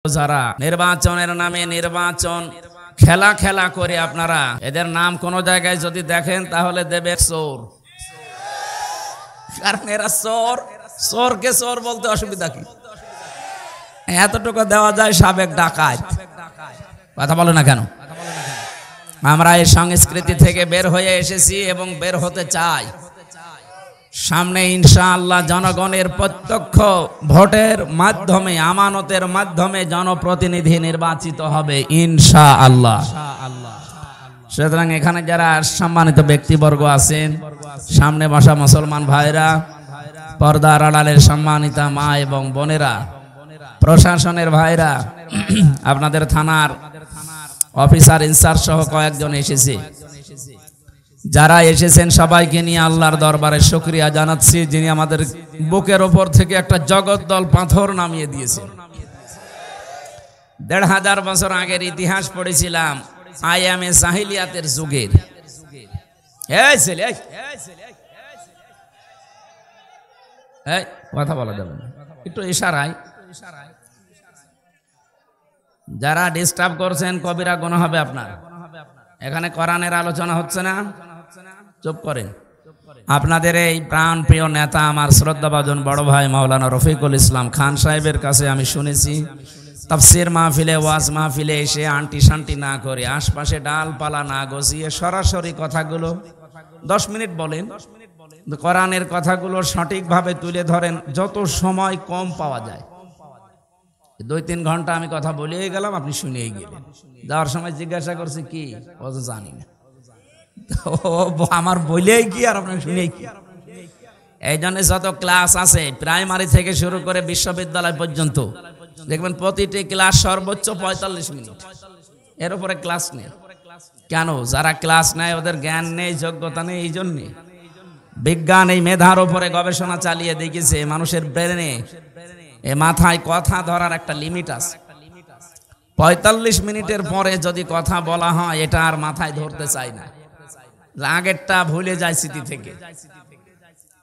যারা নির্বাচনের নামে নির্বাচন খেলা খেলা করে আপনারা এদের নাম কোন জায়গায় যদি দেখেন তাহলে দেবে চোর। কারণ এরা চোর, চোরকে চোর বলতে অসুবিধা কি? এতটুকু দেওয়া যায় সাবেক ডাকাত। কথা বলো না কেন? আমরা এই সংস্কৃতি থেকে বের হয়ে এসেছি এবং বের হতে চাই। সামনে ইনশাআল্লাহ জনগণের প্রত্যক্ষ ভোটের মাধ্যমে, আমানতের মাধ্যমে জনপ্রতিনিধি নির্বাচিত হবে ইনশাআল্লাহ। সুতরাং এখানে যারা সম্মানিত ব্যক্তিবর্গ আছেন, সামনে বসা মুসলমান ভাইরা, পর্দার আড়ালের সম্মানিতা মা এবং বোনেরা, প্রশাসনের ভাইরা, আপনাদের থানার অফিসার ইনচার্জ সহ কয়েকজন এসেছে। যারা এসেছেন সবাইকে নিয়ে আল্লাহর দরবারে শুকরিয়া জানাচ্ছি, যিনি আমাদের বুকের ওপর থেকে একটা জগদ্দল পাথর নামিয়ে দিয়েছেন। ১৫০০ বছর আগের ইতিহাস পড়েছিলাম, আইয়ামে জাহিলিয়াতের যুগের। কথা বলা যাবে না, একটু ইশারায়। যারা ডিস্টার্ব করছেন কবিরা গুনাহ হবে আপনার। এখানে কোরআনের আলোচনা হচ্ছে না, চুপ করেন। আপনাদের এই প্রাণ প্রিয় নেতা, আমার শ্রদ্ধাভাজন বড় ভাই মাওলানা রফিকুল ইসলাম খান সাহেবের কাছে আমি শুনেছি, তাফসীর মাহফিলে, ওয়াজ মাহফিলে এসে আন্টি শান্টি না করে, আশপাশে ডালপালা না গছিয়ে সরাসরি কথাগুলো 10 মিনিট বলেন, কোরআনের কথাগুলো সঠিকভাবে তুলে ধরেন, যত সময় কম পাওয়া যায়। 2-3 ঘন্টা আমি কথা বলেই গেলাম, আপনি শুনেই গেলেন। যাওয়ার সময় জিজ্ঞাসা করছি কি, ও তো জানি না, আমার বলেই কি আর আপনার শুনেই কি। এই জন্য যত ক্লাস আছে প্রাইমারি থেকে শুরু করে বিশ্ববিদ্যালয় পর্যন্ত দেখবেন প্রতিটি ক্লাস সর্বোচ্চ 45 মিনিট, এর উপরে ক্লাস নেই। কেন? যারা ক্লাস নেয় ওদের জ্ঞান নেই, যোগ্যতা নেই। এই জন্যে বিজ্ঞান এই মেধার উপরে গবেষণা চালিয়ে দেখেছে মানুষের ব্রেনে, এ মাথায় কথা ধরার একটা লিমিট আছে। 45 মিনিটের পরে যদি কথা বলা হয়, এটা আর মাথায় ধরতে চাই না, আগেরটা ভুলে যায় স্মৃতি থেকে।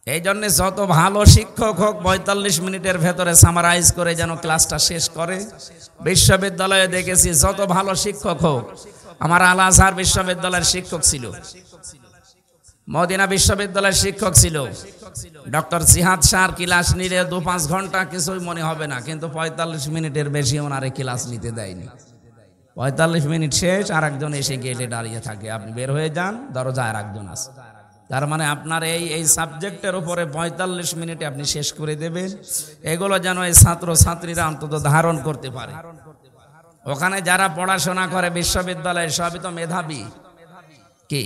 এই জন্য যত ভালো শিক্ষক হোক 45 মিনিটের ভেতরে সামারাইজ করে যেন ক্লাসটা শেষ করে। বিশ্ববিদ্যালয়ে দেখেছি যত ভালো শিক্ষক হোক, আমার আল আজহার বিশ্ববিদ্যালয়ের শিক্ষক ছিল, মদিনা বিশ্ববিদ্যালয়ের শিক্ষক ছিল, ডক্টর জিহাদ শাহর ক্লাস নিলে 2-5 ঘন্টা কিছুই মনে হবে না, কিন্তু 45 মিনিটের বেশি ওনারে ক্লাস নিতে দেয়নি। 45 মিনিট শেষ, আর একজন এসে গেটে দাঁড়িয়ে থাকে, আপনি বের হয়ে যান, দরজায় আর একজন আছে। তার মানে আপনার এই সাবজেক্টের উপরে 45 মিনিটে আপনি শেষ করে দেবেন। এগুলো যেন এই ছাত্র ছাত্রীরা অন্তত ধারণ করতে পারে। ওখানে যারা পড়াশোনা করে বিশ্ববিদ্যালয়ে সবই তো মেধাবী। কি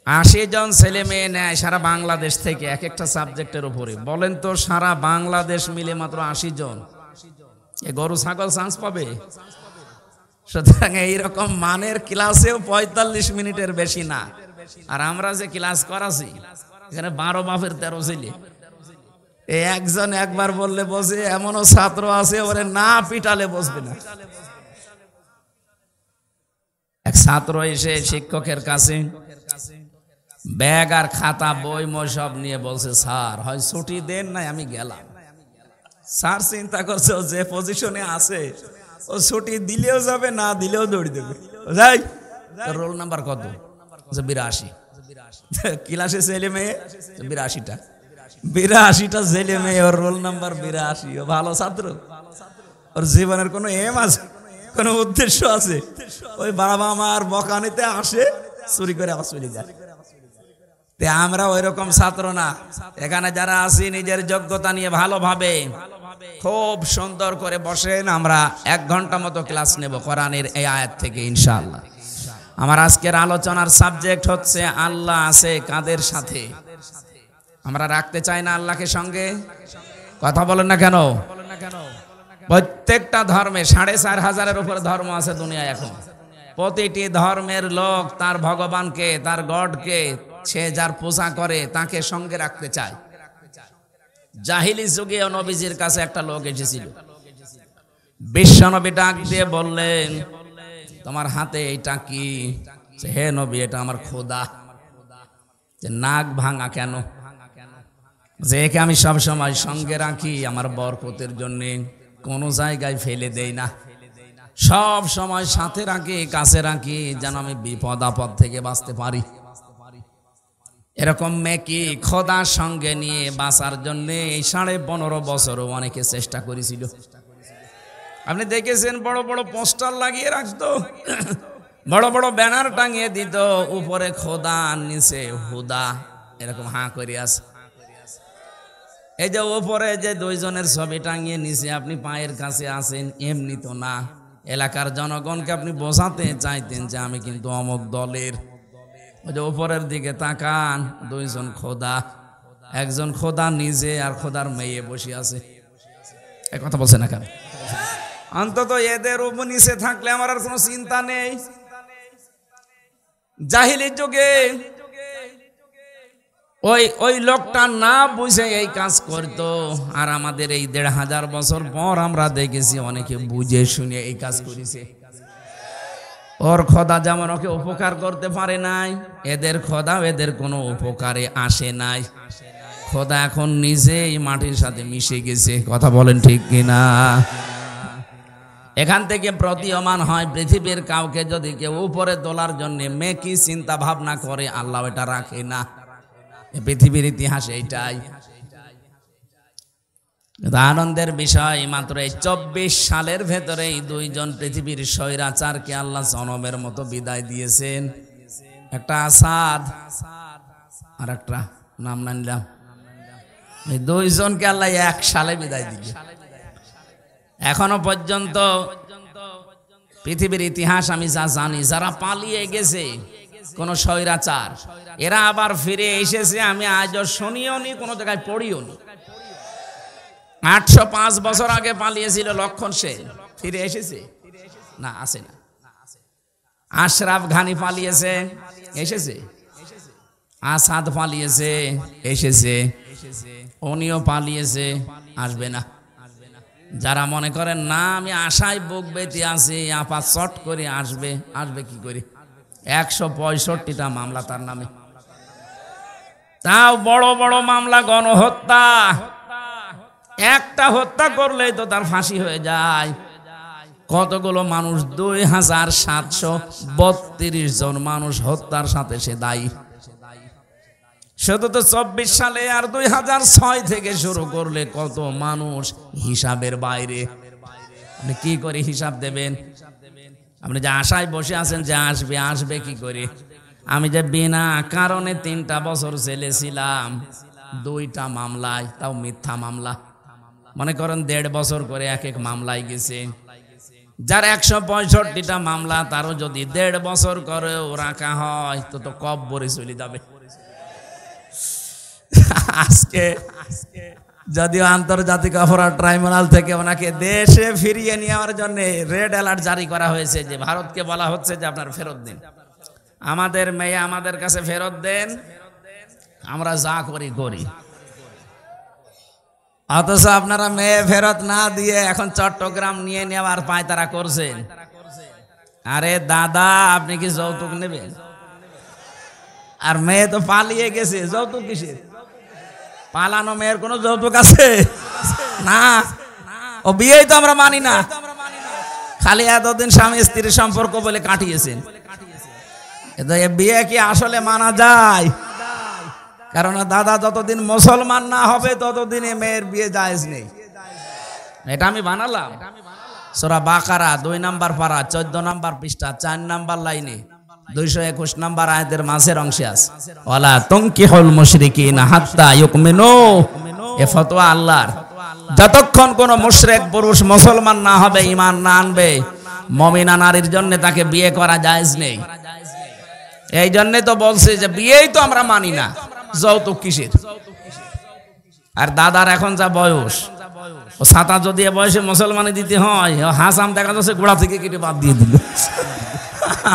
80 জন ছেলে মেয়ে নেয় সারা বাংলাদেশ থেকে এক একটা সাবজেক্টের উপরে। বলেন তো, সারা বাংলাদেশ মিলে মাত্র 80 জন, এ গরু ছাগল চান্স পাবে? সুতরাং এইরকম মানের ক্লাসেও 45 মিনিটের বেশি না। আর আমরা যে ক্লাস করাছি এখানে 12 বাপের 13 ছেলে। এই একজন একবার বললে বসে, এমনও ছাত্র আছে ওরে না পিটালে বসবে না। এক ছাত্র এসে শিক্ষকের কাছে ব্যাগ আর খাতা বই মই সব নিয়ে বলছে, স্যার হয় ছুটি দেন, নাই আমি গেলাম। স্যার চিন্তা করছে ও যে পজিশনে আছে, ও ছুটি দিলেও যাবে, না দিলেও দৌড়ি দেবে। যাই, রোল নাম্বার কত? 82। ক্লাসে ছেলে মেয়ে 82টা, 82টা ছেলে মেয়ে, ওর রোল নাম্বার 82। ও ভালো ছাত্র, ওর জীবনের কোনো এম আছে, কোনো উদ্দেশ্য আছে? ওই বাবা মার বকানিতে আসে, চুরি করে আবার চলে যায়। আমরা ওই রকম ছাত্র না। এখানে যারা আছি নিজের যোগ্যতা নিয়ে ভালোভাবে খুব সুন্দর করে বসেন। আমরা 1 ঘন্টা মতো ক্লাস নেব কোরআনের এই আয়াত থেকে ইনশাআল্লাহ। আমার আজকের আলোচনার সাবজেক্ট হচ্ছে আল্লাহ আছে কাদের সাথে। আমরা রাখতে চাই না আল্লাহকে সঙ্গে? কথা বলেন না কেন? প্রত্যেকটা ধর্মে 4500-এর উপর ধর্ম আছে দুনিয়ায় এখন। প্রতিটি ধর্মের লোক তার ভগবানকে, তার গডকে, সে যার পূজা করে তাকে সঙ্গে রাখতে চায়। জাহিলি যুগে নবীজির কাছে একটা লোক এসেছিল। বিশ্বনবী ডাক দিয়ে বললেন, তোমার হাতে এটা কি? হে নবী, এটা আমার খোদা। যে নাক ভাঙা কেন? যে একে আমি সব সময় সঙ্গে রাখি আমার বরকতের জন্য। কোনো জায়গায় ফেলে দেই না, সব সময় সাথে রাখি, কাছে রাখি, যেন আমি বিপদ আপদ থেকে বাঁচতে পারি। এরকম মেয়েকে খোদার সঙ্গে নিয়ে বাঁচার জন্য এই 15.5 বছরও অনেকে চেষ্টা করেছিল। আপনি দেখেছেন বড় বড় পোস্টার লাগিয়ে রাখতো, বড় বড় ব্যানার টাঙিয়ে দিত, উপরে খোদা নিচে হুদা, এরকম হাঁ করে আছে। এই যে উপরে যে দুইজনের ছবি টাঙিয়ে নিচে আপনি পায়ের কাছে আছেন, এমনি তো না, এলাকার জনগণকে আপনি বোঝাতে চাইতেন যে আমি কিন্তু অমুক দলের। ওই যে উপরের দিকে তাকান, দুইজন খোদা, একজন খোদা নিজে আর খোদার মেয়ে বসে আছে। এই কথা বলছে না কেন? অন্তত এদের উপর নিচে থাকলে আমার আর কোনো চিন্তা নেই। জাহিলির যুগে ওই লোকটা না বুঝে এই কাজ করতো, আর আমাদের এই 1500 বছর পর আমরা দেখেছি অনেকে বুঝে শুনে এই কাজ করেছে। ওর খোদা যেমন ওকে উপকার করতে পারে নাই, এদের খোদা এদের কোনো উপকারে আসে নাই। খোদা এখন নিজেই মাটির সাথে মিশে গেছে। কথা বলেন ঠিক কিনা? এখান থেকে প্রতীয়মান হয় পৃথিবীর কাউকে যদি কেউ উপরে তোলার জন্য মেকি চিন্তা ভাবনা করে, আল্লাহ এটা রাখে না। পৃথিবীর ইতিহাস এইটাই। আনন্দের বিষয়, মাত্র এই 24 সালের ভেতরে দুইজন পৃথিবীর স্বৈরাচারকে আল্লাহ জনমের মতো বিদায় দিয়েছেন। একটা আসাদ আর একটা নাম না নিলাম, এই দুইজনকে আল্লাহ 1 সালে বিদায় দিল। এখনো পর্যন্ত পৃথিবীর ইতিহাস আমি যা জানি, যারা পালিয়ে গেছে কোন স্বৈরাচার, এরা আবার ফিরে এসেছে আমি আজও শুনিও নি, কোনো জায়গায় পড়িও নি। 805 বছর আগে পালিয়েছিল লক্ষণ সেন, ফিরে এসেছে না? আসে না। আশরাফ ঘানি পালিয়েছে, এসেছে। আসাদ পালিয়েছে, এসেছে। উনিও পালিয়েছে, আসবে না। যারা মনে করেন না আমি আশায় বুক বেঁধে আছি, আপা চট করে আসবে, আসবে কি করে? 165টা মামলা তার নামে, তাও বড় বড় মামলা, গণহত্যা। একটা হত্যা করলেই তো তার ফাঁসি হয়ে যায়। কতগুলো মানুষ? 2732 জন মানুষ হত্যার সাথে সে দায়ী। শুধু তো 24 সালে, আর 2006 থেকে শুরু করলে কত মানুষ হিসাবের বাইরে। আপনি কি করে হিসাব দেবেন? আপনি যে আশায় বসে আছেন যে আসবে, আসবে কি করে? আমি যে বিনা কারণে 3টা বছর জেলে ছিলাম, 2টা মামলায়, তাও মিথ্যা মামলা। মনে করেন 1.5 বছর করে এক এক মামলায় গেছে। যার 165টা মামলা, তারও যদি 1.5 বছর করেও রাখা হয় তো কব্বরে চলে যাবে। আজকে যদিও আন্তর্জাতিক অপরাধ ট্রাইব্যুনাল থেকে ওনাকে দেশে ফিরিয়ে নেওয়ার জন্য রেড অ্যালার্ট জারি করা হয়েছে, যে ভারতকে বলা হচ্ছে যে আপনার ফেরত দিন, আমাদের মেয়ে আমাদের কাছে ফেরত দেন, আমরা যা করি করি। অথচ আপনারা মেয়ে ফেরত না দিয়ে এখন চট্টগ্রাম নিয়ে নেওয়ার পায়তারা করছেন। আরে দাদা, আপনি কি যৌতুক নেবেন? আর মেয়ে তো পালিয়ে গেছে, যৌতুক কিসের? পালানো মেয়ের কোনো যৌতুক আছে না? ও বিয়েই তো আমরা মানি না, খালি এতদিন স্বামী স্ত্রীর সম্পর্ক বলে কাটিয়েছেন। বিয়ে কি আসলে মানা যায়? কারণ দাদা, যতদিন মুসলমান না হবে ততদিন মেয়ের বিয়ে জায়েজ নেই। এটা আমি বানালাম। সূরা বাকারা 2 নম্বর পারা 14 নম্বর পৃষ্ঠা 4 নম্বর লাইনে 221 নম্বর আয়াতের মাঝের অংশে আছে, ওয়ালা তুনকিহুল মুশরিকিনা হাত্তা ইউমিনু। এ ফতোয়া আল্লাহর। যতক্ষণ কোন মুশরিক পুরুষ মুসলমান না হবে, ঈমান না আনবে, মুমিনা নারীর জন্য তাকে বিয়ে করা জায়েজ নেই। এই জন্য তো বলছে যে বিয়েই তো আমরা মানি না, যৌতুক কিসের? আর দাদার এখন যা বয়স, ও ছাতা যদি বয়সে মুসলমানে দিতে হয়, ও হাসাম দেখা যাচ্ছে গোড়া থেকে কেটে বাদ দিয়ে দিল।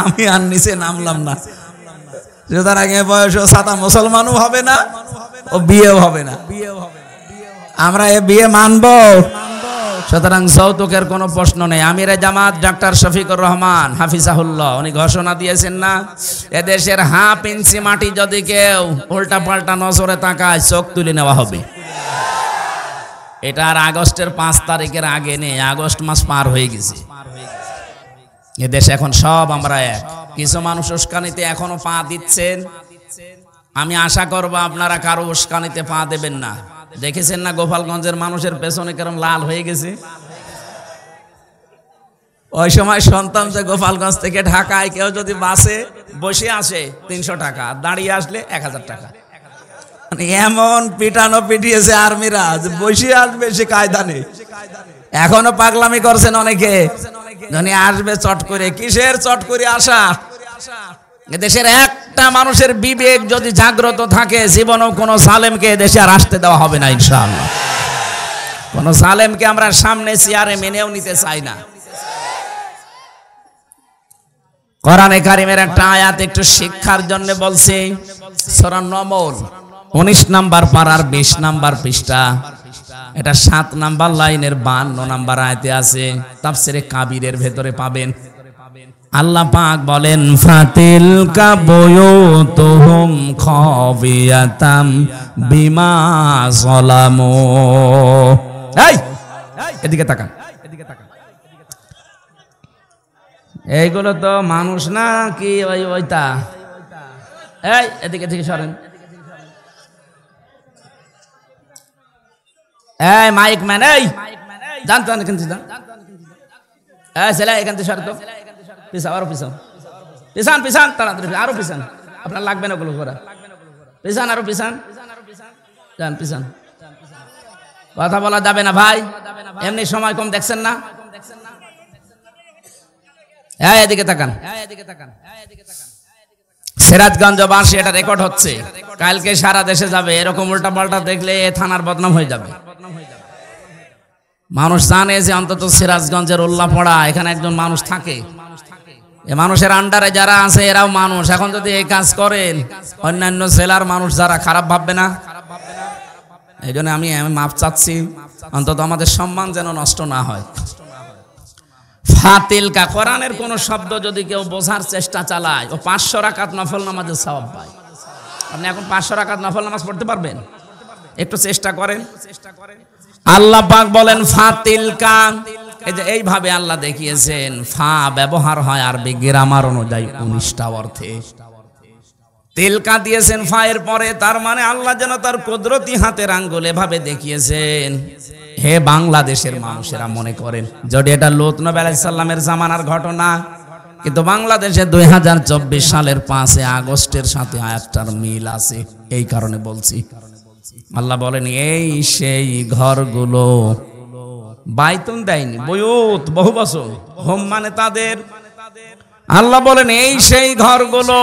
আমি আর নিচে নামলাম না। তার আগে বয়স ও ছাতা মুসলমানও হবে না, ও বিয়েও হবে না। আমরা এ বিয়ে মানবো? সুতরাং যৌতুকের কোনো প্রশ্ন নেই। আমিরে জামাত ডাক্তার শফিকুর রহমান হাফিজাহুল্লাহ উনি ঘোষণা দিয়েছেন না, এদেশের 1/2 ইঞ্চি মাটি যদি কেউ উল্টা পাল্টা নজরে তাকায়, চোখ তুলে নেওয়া হবে। এটা আর আগস্টের 5 তারিখের আগে নেই, আগস্ট মাস পার হয়ে গেছে। এদেশে এখন সব আমরা এক। কিছু মানুষ উস্কানিতে এখনো পা দিচ্ছেন, আমি আশা করব আপনারা কারো উস্কানিতে পা দেবেন না। দেখেছেন না গোপালগঞ্জের মানুষের পেছনে কেরম লাল হয়ে গেছে? ওই সময় সন্তান যে গোপালগঞ্জ থেকে ঢাকায় কেউ যদি বাসে বসে আসে 300 টাকা, দাঁড়িয়ে আসলে 1000 টাকা। মানে এমন পিটানো পিটিয়েছে আর্মিরা, বসে আসবে সে কায়দা নেই। এখনো পাগলামি করছেন অনেকে, যখন আসবে চট করে। কিসের চট করে আসা? দেশের একটা মানুষের বিবেক যদি জাগ্রত থাকে, জীবনেও কোনো জালেমকে দেশে আর আসতে দেওয়া হবে না ইনশাআল্লাহ। কোনো জালেমকে আমরা সামনে চেয়ারে মেনেও নিতে চাই না। কোরআনে কারিমের একটা আয়াত একটু শিক্ষার জন্য বলছি, সূরা নমল 19 নাম্বার পারার 20 নাম্বার পৃষ্ঠা, এটা 7 নাম্বার লাইনের 52 নাম্বার আয়াতে আছে, তাফসিরে কাবিরের ভেতরে পাবেন। আল্লাহ পাক বলেন, ফাতিলকা বুয়ুতুহুম খাবিয়াতাম বিমা যালামু। এই এদিকে তাকান, এইগুলো তো মানুষ না কি ওইটা? এই এদিকে থেকে সরেন। এই মাইক ম্যান, এই জানতো এখান থেকে যান। এই ছেলে এখান থেকে সরে তো, পিছাও, আরো পিছাও, পিছান পিছান, তাড়াতাড়ি আরো পিছান। আপনার লাগবে না ওগুলো করা, পিছান আরো পিছান, যান পিছান। কথা বলা যাবে না ভাই, এমনি সময় কম, দেখছেন না? হ্যাঁ এদিকে তাকান। সিরাজগঞ্জবাসী, এটা রেকর্ড হচ্ছে, কালকে সারা দেশে যাবে। এরকম উল্টা পাল্টা দেখলে থানার বদনাম হয়ে যাবে। মানুষ জানে যে অন্তত সিরাজগঞ্জের উল্লাপড়া, এখানে একজন মানুষ থাকে। এ মানুষের আন্ডারে যারা আছে এরাও মানুষ। এখন যদি এই কাজ করেন, অন্যান্য জেলার মানুষ যারা খারাপ ভাববে না? এই জন্য আমি মাপ চাচ্ছি, অন্তত আমাদের সম্মান যেন নষ্ট না হয়। ফাতিলকা, কোরআনের কোন শব্দ যদি কেউ বোঝার চেষ্টা চালায়, ও 500 রাকাত নফল নামাজের সওয়াব পায়। আপনি এখন 500 রাকাত নফল নামাজ পড়তে পারবেন? একটু চেষ্টা করেন। আল্লাহ পাক বলেন ফাতিলকা, এই যে এইভাবে আল্লাহ দেখিয়েছেন। ফা ব্যবহার হয় আরবি গ্রামার অনুযায়ী 19টা অর্থে। তিলকা দিয়েছেন ফা এর পরে, তার মানে আল্লাহ যেন তার কুদরতি হাতের আঙ্গুল এভাবে দেখিয়েছেন। হে বাংলাদেশের মানুষেরা মনে করেন যদি এটা লূত নবী আলাইহিস সালামের জামানার ঘটনা, কিন্তু বাংলাদেশে 2024 সালের 5 আগস্টের সাথে আয়াতটার মিল আছে। এই কারণে বলছি, আল্লাহ বলেন এই সেই ঘরগুলো, বাইতুন দেয়নি, বুয়ুত বহু বচন, হোম মানে তাদের। আল্লাহ বলেন এই সেই ঘরগুলো।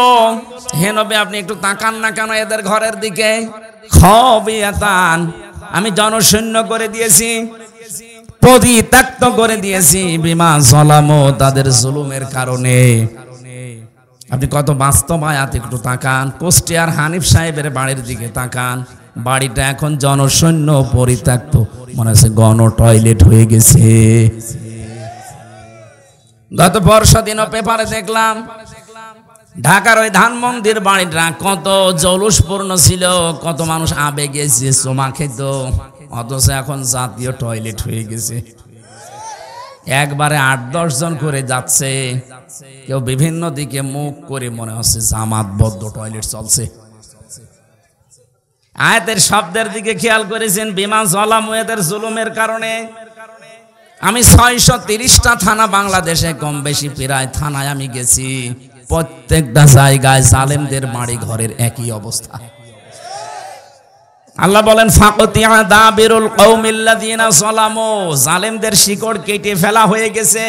হে নবী আপনি একটু তাকান না কেন এদের ঘরের দিকে? খাবিয়াতান, আমি জনশূন্য করে দিয়েছি, পরিত্যক্ত করে দিয়েছি, বিমা যালামু, তাদের জুলুমের কারণে। আপনি কত বাস্তব আয়াত একটু তাকান। কুষ্টিয়ার হানিফ সাহেবের বাড়ির দিকে তাকান, বাড়িটা এখন জনশূন্য, পরিত্যক্ত, মনে হচ্ছে গণ টয়লেট হয়ে গেছে। গত বর্ষা দিনও পেপারে দেখলাম ঢাকার ওই ধানমন্দির বাড়িটা কত জলুসপূর্ণ ছিল, কত মানুষ আবেগে যে চুমা খেত, অথচ এখন জাতীয় টয়লেট হয়ে গেছে। একবারে 8-10 জন করে যাচ্ছে, কেউ বিভিন্ন দিকে মুখ করে, মনে হচ্ছে জামাতবদ্ধ টয়লেট চলছে। আয়াতের শব্দের দিকে খেয়াল করেছেন, বিমা যালামু, এদের জুলুমের কারণে। আমি 630টা থানা বাংলাদেশে, কম বেশি প্রায় থানায় আমি গেছি, প্রত্যেকটা জায়গায় জালেমদের বাড়ি ঘরের একই অবস্থা। আল্লাহ বলেন ফাকতিয়া দাবিরুল কওমিল্লাযিনা যালামু, জালেমদের শিকড় কেটে ফেলা হয়ে গেছে।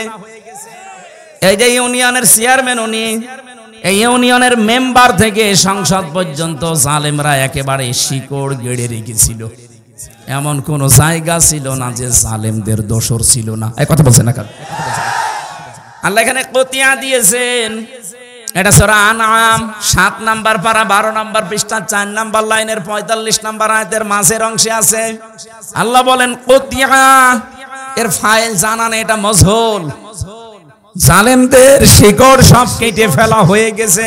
এই যে ইউনিয়নের চেয়ারম্যান, উনি এই ইউনিয়নের মেম্বার থেকে সংসদ পর্যন্ত জালেমরা একেবারে শিকড় গেড়ে রেখেছিল। এমন কোন জায়গা ছিল না যে জালেমদের দোসর ছিল না। এই কথা বলছেন না কেন? আল্লাহ এখানে কতিয়া দিয়েছেন। এটা সূরা আনআম 7 নাম্বার পারা 12 নাম্বার পৃষ্ঠা 4 নাম্বার লাইনের 45 নাম্বার আয়াতের মাঝের অংশে আছে। আল্লাহ বলেন কতিয়া, এর ফাইল জানা নেই, এটা মজহুল। জালেমদের শিকড় সব কেটে ফেলা হয়ে গেছে।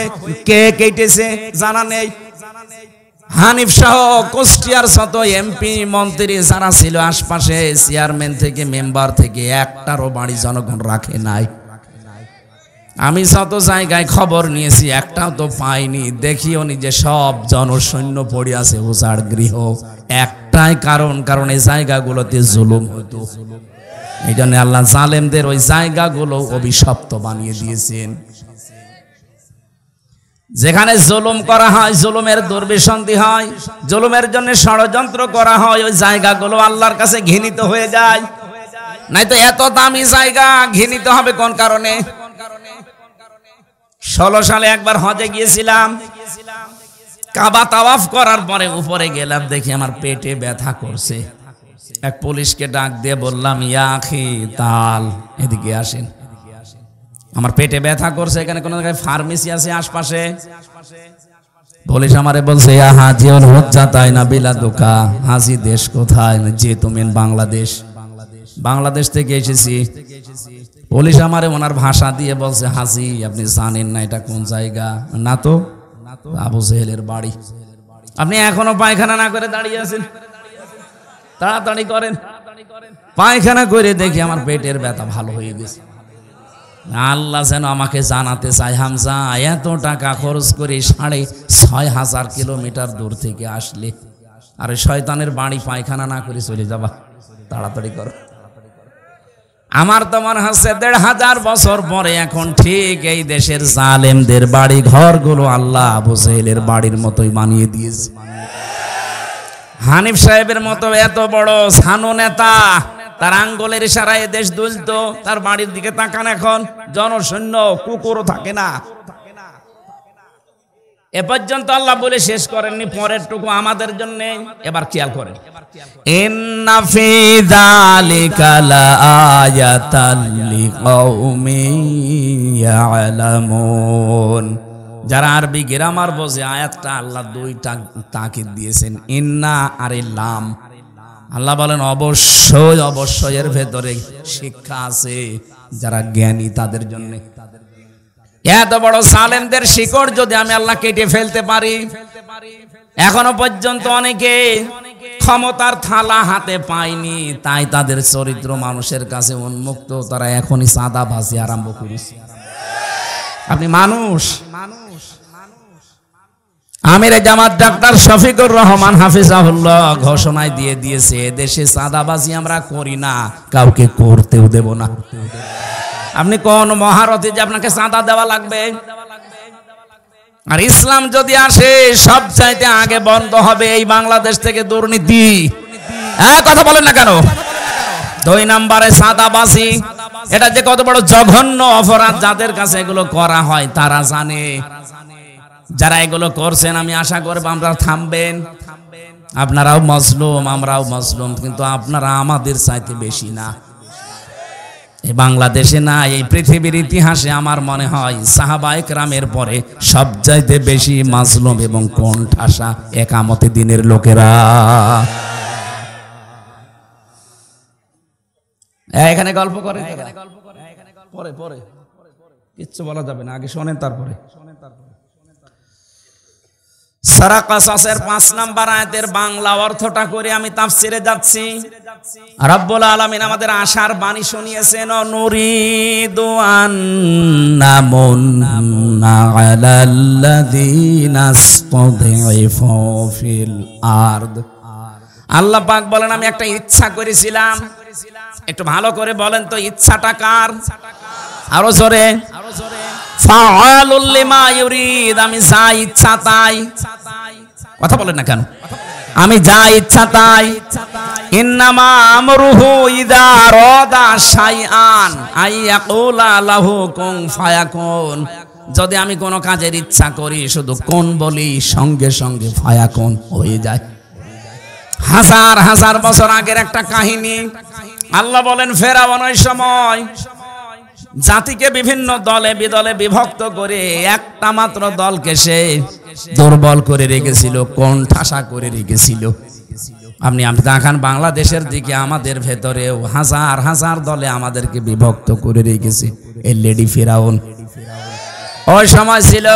কে কেটেছে জানা নেই। হানিফ সহ কুষ্টিয়ার শত এমপি মন্ত্রী যারা ছিল আশপাশে চেয়ারম্যান থেকে মেম্বার থেকে একটারও বাড়ি জনগণ রাখে নাই। আমি যত জায়গায় খবর নিয়েছি একটাও তো পাইনি। দেখিও নি যে সব জনসৈন্য পড়ে আছে উজাড় গৃহ। একটাই কারণ এই জায়গাগুলোতে জুলুম হতো। এই জন্য আল্লাহ জালেমদের ওই জায়গাগুলো অভিশপ্ত বানিয়ে দিয়েছেন। যেখানে জুলুম করা হয়, জুলুমের দুর্বিসন্ধি হয়, জুলুমের জন্য ষড়যন্ত্র করা হয়, ওই জায়গাগুলো আল্লাহর কাছে ঘৃণিত হয়ে যায়। নাই তো এত দামি জায়গা ঘৃণিত হবে কোন কারণে? 16 সালে একবার হজে গিয়েছিলাম। কাবা তাওয়াফ করার পরে উপরে গেলাম, দেখি আমার পেটে ব্যথা করছে। এক পুলিশকে ডাক দিয়ে বললাম, ইয়া আখি তাল, এদিকে আসেন, আমার পেটে ব্যথা করছে। এখানে কোন জায়গায় ফার্মেসি আছে আশপাশে? পুলিশ আমারে বলছে, ইয়া হাজিউল হুজ্জা তাই না বিলাদুকা, হাজি দেশ কোথায়? যে তুমি বাংলাদেশ। বাংলাদেশ থেকে এসেছি। পুলিশ আমারে ওনার ভাষা দিয়ে বলছে, হাজি আপনি জানেন না এটা কোন জায়গা? না তো, আবু জেহেলের বাড়ি। আপনি এখনো পায়খানা না করে দাঁড়িয়ে আছেন? তাড়াতাড়ি করেন। পায়খানা করে দেখি আমার পেটের ব্যথা ভালো হয়ে গেছে। আল্লাহ যেন আমাকে জানাতে চাই, হামজা এত টাকা খরচ করে 6,500 কিলোমিটার দূর থেকে আসলে, আর শয়তানের বাড়ি পায়খানা না করে চলে যাবা, তাড়াতাড়ি করো। আমার তো মনে হচ্ছে 1,500 বছর পরে এখন ঠিক এই দেশের জালেমদের বাড়ি ঘরগুলো আল্লাহ আবু জেহেলের বাড়ির মতোই বানিয়ে দিয়েছে। হানিফ সাহেবের মতো এত বড় ছানো নেতা, তার আঙ্গুলের ইশারায় দেশ দুলতো। তার বাড়ির দিকে তাকান, এখন জনশূন্য, কুকুরও থাকে না। এ পর্যন্ত আল্লাহ বলে শেষ করেননি, পরের টুকু আমাদের জন্য। এবার খেয়াল করেন, ইন্না ফি যালিকা লাআয়াতাল লিকাউমিন ইয়ালামুন। যারা আরবি গ্রামার বোঝে, আয়াতটা আল্লাহ দুইটা তাকিদ দিয়েছেন, ইন্না আর লাম। আল্লাহ বলেন অবশ্যই অবশ্যই এর ভেতরে শিক্ষা আছে যারা জ্ঞানী তাদের জন্য। এত বড় জালেমদের শিকড় যদি আমি আল্লাহ কেটে ফেলতে পারি, এখনো পর্যন্ত অনেকে ক্ষমতার থালা হাতে পায়নি, তাই তাদের চরিত্র মানুষের কাছে উন্মুক্ত। তারা এখনই চাঁদাবাজি আরম্ভ করেছে। আপনি মানুষ। আমির জামাত ডাক্তার শফিকুর রহমান হাফিজাহুল্লাহ ঘোষণায় দিয়ে দিয়েছে, দেশে চাঁদাবাজি আমরা করি না, কাউকে করতেও দেব না। আপনি কোন মহারথী যে আপনাকে চাঁদা দেওয়া লাগবে? আর ইসলাম যদি আসে, সব চাইতে আগে বন্ধ হবে এই বাংলাদেশ থেকে দুর্নীতি। কথা বলেন না কেন? 2 নম্বরে চাঁদাবাজি। এটা যে কত বড় জঘন্য অপরাধ, যাদের কাছে এগুলো করা হয় তারা জানে। যারা এগুলো করছেন, আমি আশা করব আমরা থামবেন। আপনারাও মজলুম, আমরাও মজলুম, কিন্তু আপনারা আমাদের চাইতে বেশি না। এই বাংলাদেশে না, এই পৃথিবীর ইতিহাসে আমার মনে হয় সাহাবায়ে কেরামের পরে সবচাইতে বেশি মাজলুম এবং কোণঠাসা একামতে দিনের লোকেরা। এখানে গল্প করে, পরে পরে কিচ্ছু বলা যাবে না, আগে শোনেন তারপরে। সূরা কাসাসের 5 নম্বর আয়াতের বাংলা অর্থটা করে আমি তাফসিরে যাচ্ছি। রব্বুল আলামিন আমাদের আশার বাণী শুনিয়েছেন, নুরিদু আন্নামুন্না আলাল্লাযীনা ইসতাদঈফু ফিল আরদ। আল্লাহ পাক বলেন, আমি একটা ইচ্ছা করেছিলাম। একটু ভালো করে বলেন তো, ইচ্ছাটা কার? আরো জোরে। ফাআলুল লিমা ইউরিদ, আমি যা ইচ্ছা তাই। কথা বলেন না কেন? আমি যা ইচ্ছা তাই। ইন্নামা আমরুহু ইযা আরাদা শাইআন আইয়াকুলা লাহু কুন ফায়াকুন। যদি আমি কোনো কাজের ইচ্ছা করি, শুধু কোন বলি, সঙ্গে সঙ্গে ফায়াকুন হয়ে যায়। হাজার হাজার বছর আগের একটা কাহিনী। আল্লাহ বলেন, ফেরাউন ওই সময় জাতিকে বিভিন্ন দলে বিদলে বিভক্ত করে একটা মাত্র দলকে সে দুর্বল করে রেখেছিল, কোণঠাসা করে রেখেছিল। আপনি দেখান বাংলাদেশের দিকে, আমাদের ভেতরেও হাজার হাজার দলে আমাদেরকে বিভক্ত করে রেখেছে এই লেডি ফেরাউন। ওই সময় ছিল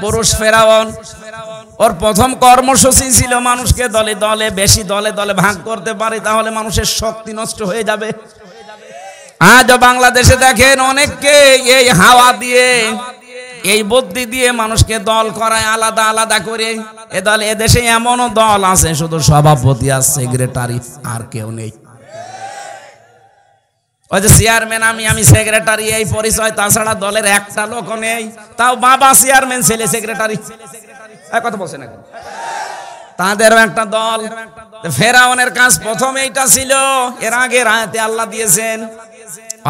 পুরুষ ফেরাউন, ওর প্রথম কর্মসূচি ছিল মানুষকে দলে দলে বেশি দলে দলে ভাগ করতে পারে, তাহলে মানুষের শক্তি নষ্ট হয়ে যাবে। আজ বাংলাদেশে দেখেন অনেককে এই হাওয়া দিয়ে, এই বুদ্ধি দিয়ে মানুষকে দল করায় আলাদা আলাদা করে। এ দলে এদেশে এমনও দল আছে শুধু সভাপতি আর সেক্রেটারি, আর কেউ নেই। ওই যে চেয়ারম্যান, আমি সেক্রেটারি, এই পরিচয়, তাছাড়া দলের একটা লোক নেই। তাও বাবা চেয়ারম্যান, ছেলে সেক্রেটারি, কথা বলছে না। তাদেরও একটা দল। ফেরাউনের কাজ প্রথম এইটা ছিল। এর আগের আয়াতে আল্লাহ দিয়েছেন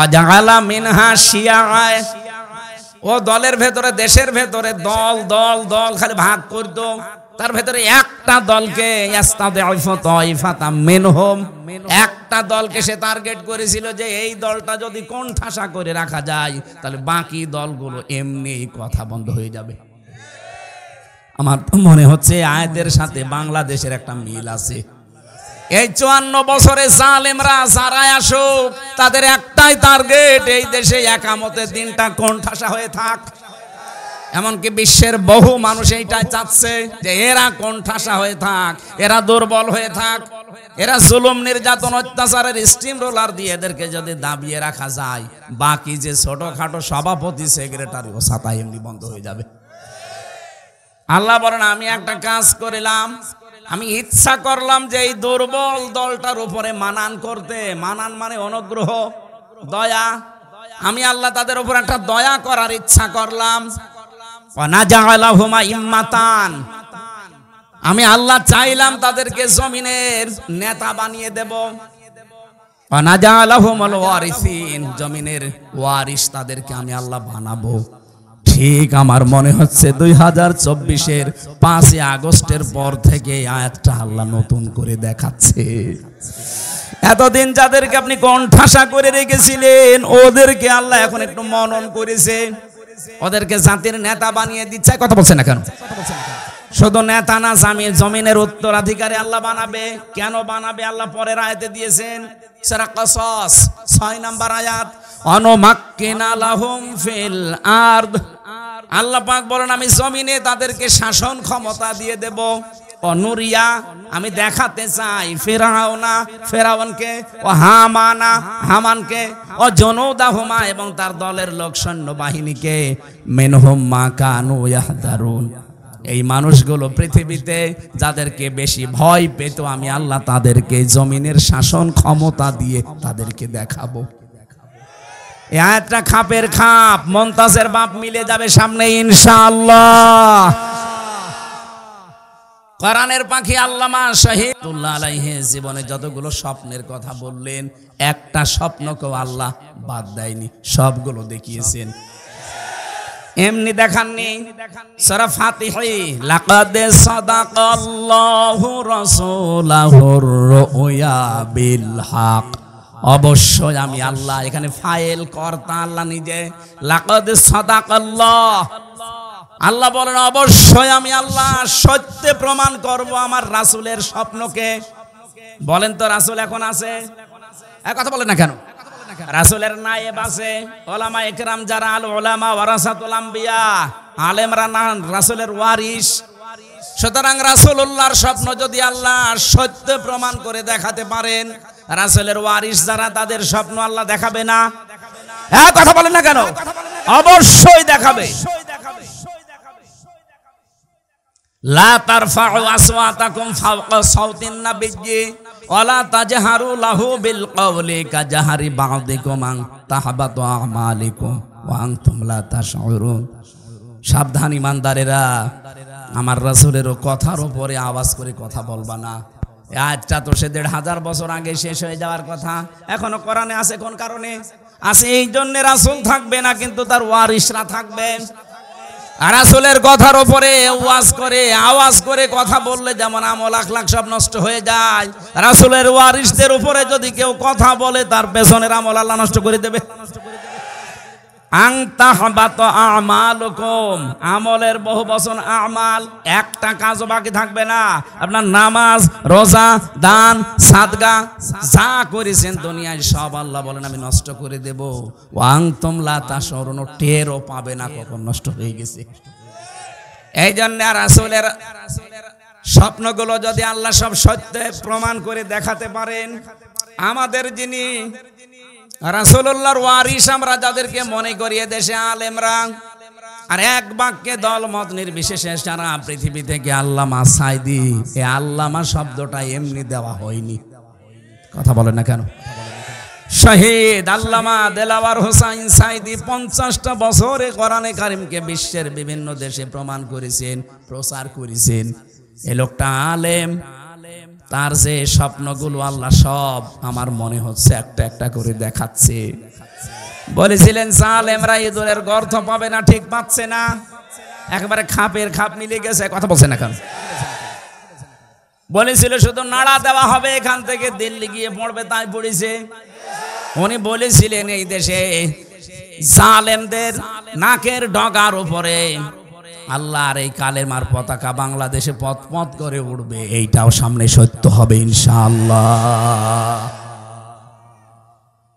আজালা মিনহা শিয়াআ, ও দলের ভেতরে, দেশের ভেতরে দল দল দল খালি ভাগ করত। তার ভেতরে একটা দলকে একটা দলকে সে টার্গেট করেছিল যে এই দলটা যদি কোণঠাসা করে রাখা যায় তাহলে বাকি দলগুলো এমনি কথা বন্ধ হয়ে যাবে। আমার তো মনে হচ্ছে আয়াতের সাথে বাংলাদেশের একটা মিল আছে। এই 54 বছরে জালেমরা যারাই আসুক, তাদের একটাই টার্গেট, এই দেশে একামতের দিনটা কোণঠাসা হয়ে থাক। এমনকি বিশ্বের বহু মানুষ এইটাই চাচ্ছে যে এরা কোণঠাসা হয়ে থাক, এরা দুর্বল হয়ে থাক, এরা জুলুম নির্যাতন অত্যাচারের স্টিম রোলার দিয়ে এদেরকে যদি দাবিয়ে রাখা যায়, বাকি যে ছোটখাটো সভাপতি সেক্রেটারি ও ছাতা এমনি বন্ধ হয়ে যাবে। আল্লাহ বলেন আমি একটা কাজ করিলাম, আমি ইচ্ছা করলাম যে এই দুর্বল দলটার উপরে মানান করতে। মানান মানে অনুগ্রহ, দয়া। আমি আল্লাহ তাদের উপর একটা দয়া করার ইচ্ছা করলাম। আমি আল্লাহ চাইলাম তাদেরকে জমিনের নেতা বানিয়ে দেব। জমিনের ওয়ারিস তাদেরকে আমি আল্লাহ বানাবো। ঠিক আমার মনে হচ্ছে 2024-এর 5 আগস্টের পর থেকে আয়াতটা আল্লাহ নতুন করে দেখাচ্ছে। এতদিন যাদেরকে আপনি কোণঠাসা করে রেখেছিলেন, ওদেরকে আল্লাহ এখন একটু মনন করেছে, ওদেরকে জাতির নেতা বানিয়ে দিচ্ছে। কথা বলছে না কেন? শুধু নেতা না, জমিনের উত্তরাধিকারী আল্লাহ বানাবে। কেন বানাবে আল্লাহ পরের আয়াতে দিয়েছেন, সূরা কসস 6 নম্বর আয়াত, অনুমাক্কিনা লাহুম ফিল আরদ। আল্লাহ পাক বলেন আমি জমিনে তাদেরকে শাসন ক্ষমতা দিয়ে দেব। অনুরিয়া, আমি দেখাতে চাই ফেরাউনকে, ও হামানকে, ও জুনুদাহুমা এবং তার দলের লোক সৈন্য বাহিনীকে, মিনহুম মা কানু ইয়াহদারুন, এই মানুষগুলো পৃথিবীতে যাদেরকে বেশি ভয় পেত আমি আল্লাহ তাদেরকে জমিনের শাসন ক্ষমতা দিয়ে তাদেরকে দেখাবো। এই আয়াতটা খাপের খাপ, মুনতাজের বাপ মিলে যাবে সামনে ইনশাআল্লাহ। কোরআনের পাখি আল্লামা শহীদুল্লাহ আলাইহি জীবনে যতগুলো স্বপ্নের কথা বললেন, একটা স্বপ্নকেও আল্লাহ বাদ দেয়নি, সবগুলো দেখিয়েছেন। এমনি দেখাননি। সূরা ফাতিহা, লাকাদ সাদাকাল্লাহু রাসূলাহুর রুয়া বিল হক, অবশ্যই আমি আল্লাহ, এখানে ফাইল কর্তা আল্লাহ নিজে। লাকাদ সাদাকাল্লাহ, আল্লাহ বলেন অবশ্যই আমি আল্লাহ সত্যে প্রমাণ করব আমার রাসূলের স্বপ্নকে। বলেন তো রাসূল এখন আছে? কথা বলেন না কেন? রাসূলের নায়েব আছে, ওলামা ইকরাম যারা, আল উলামা ওয়ারাসাতুল আম্বিয়া, আলেমরা না রাসূলের ওয়ারিস। সুতরাং রাসূলুল্লাহর স্বপ্ন যদি আল্লাহ সত্য প্রমাণ করে দেখাতে পারেন, রাসূলের ওয়ারিস যারা, তাদের স্বপ্ন আল্লাহ দেখাবে না? কথা বলেন না কেন? অবশ্যই দেখাবে। লা তারফাউ আসওয়াতাকুম ফাওকা সাউতিন নাবিয়্যি ওয়ালা তাজহারু লাহু বিল কওলি কাজহারি বা'দিকুম আন তাহবাতু আমালিকুম ওয়া আনতুম লা তাশউরুন। সাবধান ইমানদারেরা, আমার রাসূলের কথার উপরে আওয়াজ করে কথা বলবা না। এই আয়াতটা তো সে 1500 বছর আগে শেষ হয়ে যাওয়ার কথা, এখনো কোরআনে আছে। কোন কারণে আছে? এই জন্য রাসূল থাকবে না, কিন্তু তার ওয়ারিসরা থাকবে। রাসূলের কথার উপরে ওয়াজ করে আওয়াজ করে কথা বললে যেমন আমল আখলাক সব নষ্ট হয়ে যায়, রাসূলের ওয়ারিসদের উপরে যদি কেউ কথা বলে তার পেছনের আমল আল্লাহ নষ্ট করে দেবে। আন তাহবাতু আমালুকুম, আমলের বহু বচন আমাল, একটা কাজও বাকি থাকবে না। আপনার নামাজ, রোজা, দান, সাদকা যা করেছেন দুনিয়ায় সব আল্লাহ বলেন আমি নষ্ট করে দেব। ওয়া আনতুম লা তাশউরুন, টেরও পাবে না কখন নষ্ট হয়ে গেছে। এই জন্য রাসূলের স্বপ্নগুলো যদি আল্লাহ সব সত্যে প্রমাণ করে দেখাতে পারেন, আমাদের যিনি রাসূলুল্লাহর ওয়ারিস আমরা যাদেরকে মনে করি দেশে আলেমরা, আর এক বাক্যে দলমত নির্বিশেষে সারা পৃথিবী থেকে আল্লামা সাইদি, এই আল্লামা শব্দটা এমনি দেওয়া হয়নি। কথা বলেন না কেন? শহীদ আল্লামা দেলাওয়ার হোসাইন সাইদি 50টা বছরে কোরআনে কারিমকে বিশ্বের বিভিন্ন দেশে প্রমাণ করেছেন, প্রচার করেছেন। এই লোকটা আলেম, তার যে স্বপ্নগুলো আল্লাহ সব আমার মনে হচ্ছে একটা একটা করে দেখাচ্ছে। বলেছিলেন জালেমরা ইঁদুরের গর্ত পাবে না, ঠিক পাচ্ছে না, একেবারে খাপের খাপ মিলে গেছে। কথা বলছে না কেন? বলেছিল শুধু নাড়া দেওয়া হবে, এখান থেকে দিল্লি গিয়ে পড়বে, তাই পড়েছে। উনি বলেছিলেন এই দেশে জালেমদের নাকের ডগার উপরে আল্লাহর এই কালেমার পতাকা বাংলাদেশে পথ পথ করে উঠবে, এইটাও সামনে সত্য হবে ইনশাআল্লাহ।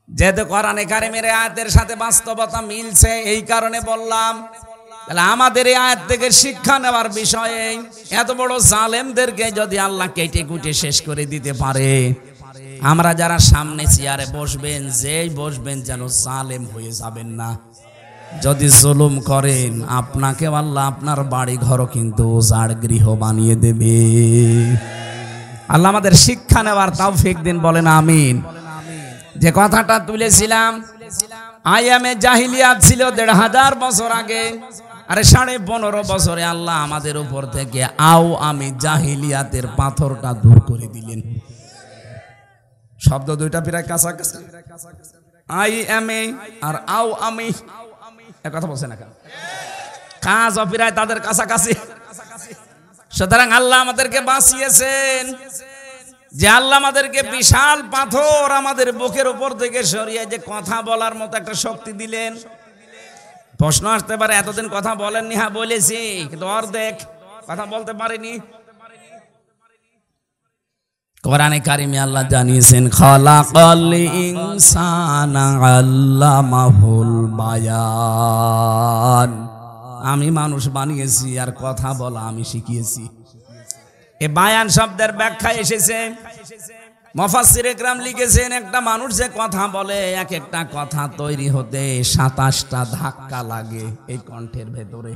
যেহেতু কোরআনে কারিমের আয়াতের সাথে বাস্তবতা মিলছে, এই কারণে বললাম। তাহলে আমাদের এই আয়াত থেকে শিক্ষা নেওয়ার বিষয়ে, এত বড় জালেমদেরকে যদি আল্লাহ কেটে কুটে শেষ করে দিতে পারে, আমরা যারা সামনে চেয়ারে বসবেন, যেই বসবেন যেন জালেম হয়ে যাবেন না। যদি জুলুম করেন, আপনাকে আল্লাহ আপনার বাড়ি ঘরও কিন্তু উজাড় গৃহ বানিয়ে দেবে। আল্লাহ আমাদের শিক্ষা নেওয়ার তৌফিক দিন, বলেন আমিন। যে কথাটা তুলেছিলাম, আয়ামে জাহিলিয়াত ছিল 1500 বছর আগে, আরে 15.5 বছরে আল্লাহ আমাদের উপর থেকে আমি জাহিলিয়াতের পাথরটা দূর করে দিলেন। শব্দ দুইটা প্রায় কাছাকাছি, আই এম এ আর আমি, এক কথা বলছে না কেন? কাজ অপিরায় তাদের কাছাকাছি। সুতরাং আল্লাহ আমাদেরকে বাঁচিয়েছেন, যে আল্লাহ আমাদেরকে বিশাল পাথর আমাদের বুকের উপর থেকে সরিয়ে যে কথা বলার মতো একটা শক্তি দিলেন। প্রশ্ন আসতে পারে, এতদিন কথা বলেননি? হ্যাঁ বলেছি, কিন্তু অর্ধেক কথা বলতে পারিনি। কোরআনে কারিমে আল্লাহ জানিয়েছেন, খালাকাল ইনসানা আল্লামাহুল বায়ান, আমি মানুষ বানিয়েছি আর কথা বলা আমি শিখিয়েছি। এই বায়ান শব্দের ব্যাখ্যা এসেছে, মুফাসসির ইকরাম লিখেছেন, একটা মানুষ যে কথা বলে, এক একটা কথা তৈরি হতে 27টা ধাক্কা লাগে এই কণ্ঠের ভেতরে।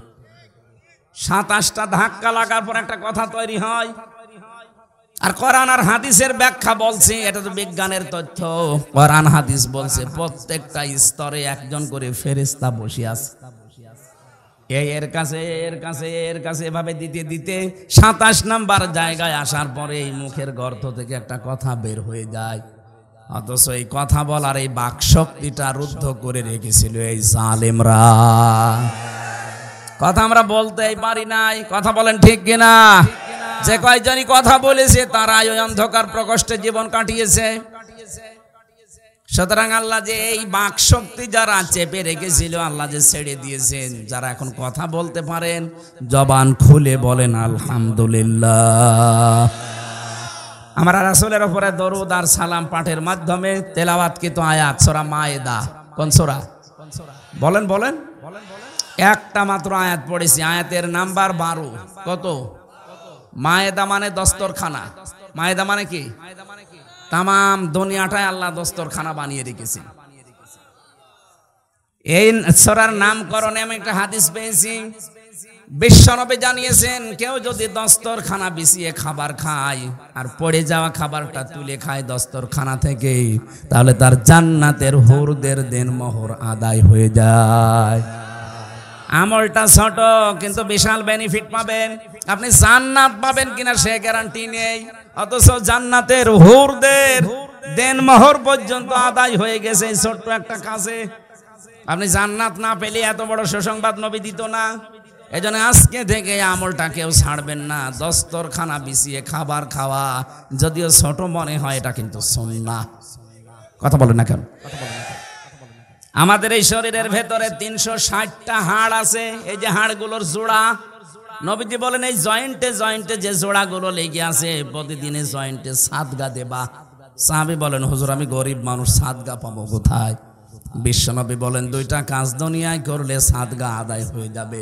27টা ধাক্কা লাগার পর একটা কথা তৈরি হয়। আর কোরআন আর হাদিসের ব্যাখ্যা বলছে, এটা তো বিজ্ঞানের তথ্য। কোরআন হাদিস বলছে প্রত্যেকটা স্তরে একজন করে ফেরেশতা বসে আছে। এর কাছে এভাবে দিতে দিতে 27 নাম্বার জায়গায় আসার পরে এই মুখের গর্ত থেকে একটা কথা বের হয়ে যায়। অথচ এই কথা বলার এই বাকশক্তিটা রুদ্ধ করে রেখেছিল এই জালেমরা। কথা আমরা বলতেই পারি নাই। কথা বলেন ঠিক কিনা? যে কয়জনই কথা বলেছে তারা ওই অন্ধকার প্রকোষ্ঠে জীবন কাটিয়েছে। সুতরাং আল্লাহ যে এই বাকশক্তি যারা চেপে রেখেছিল, আল্লাহ যে ছেড়ে দিয়েছেন, যারা এখন কথা বলতে পারেন, জবান খুলে বলেন আলহামদুলিল্লাহ। আমরা রাসূলের উপরে দরুদ আর সালাম পাঠের মাধ্যমে তেলাওয়াতকৃত আয়াত সূরা মায়েদা, কোন সূরা? বলেন বলেন। একটা মাত্র আয়াত পড়েছি, আয়াতের নাম্বার 12। কত? মায়েদা মানে দস্তরখানা। মায়েদা মানে কি? তামাম দুনিয়াটায় আল্লাহ দস্তরখানা বানিয়ে রেখেছেন। এই সূরার নামকরণে আমি একটা হাদিস পেয়েছি, বিশ্বনবী জানিয়েছেন, কেউ যদি দস্তরখানা বিছিয়ে খাবার খায় আর পড়ে যাওয়া খাবারটা তুলে খায় দস্তরখানা থেকে, তাহলে তার জান্নাতের হুরদের দেনমোহর আদায় হয়ে যায়। আমলটা ছোট কিন্তু বিশাল বেনিফিট পাবেন। আপনি জান্নাত পাবেন কিনা সে গ্যারান্টি নেই, অথচ জান্নাতের হুরদের দেনমোহর পর্যন্ত আদায় হয়ে গেছে ছোট্ট একটা কাজে। আপনি জান্নাত না পেলে এত বড় সুসংবাদ নবী দিত না। এজন্য আজকে থেকে আমলটা কেউ ছাড়বেন না। দস্তরখানা বিছিয়ে খাবার খাওয়া যদিও ছোট মনে হয়, এটা কিন্তু সুন্নাহ। কথা বলেন না কেন? আমাদের এই শরীরের ভেতরে 360টা হাড় আছে। এই যে হাড়গুলোর জোড়া, নবীজি বলেন এই জয়েন্টে জয়েন্টে যে জোড়াগুলো লেগে আছে, প্রতিদিনে জয়েন্টে সাদগা দেবা। সাহাবী বলেন, হুজুর আমি গরিব মানুষ, সাদগা পাবো কোথায়? বিশ্বনবী বলেন, 2টা কাজ দুনিয়ায় করলে সাদগা আদায় হয়ে যাবে।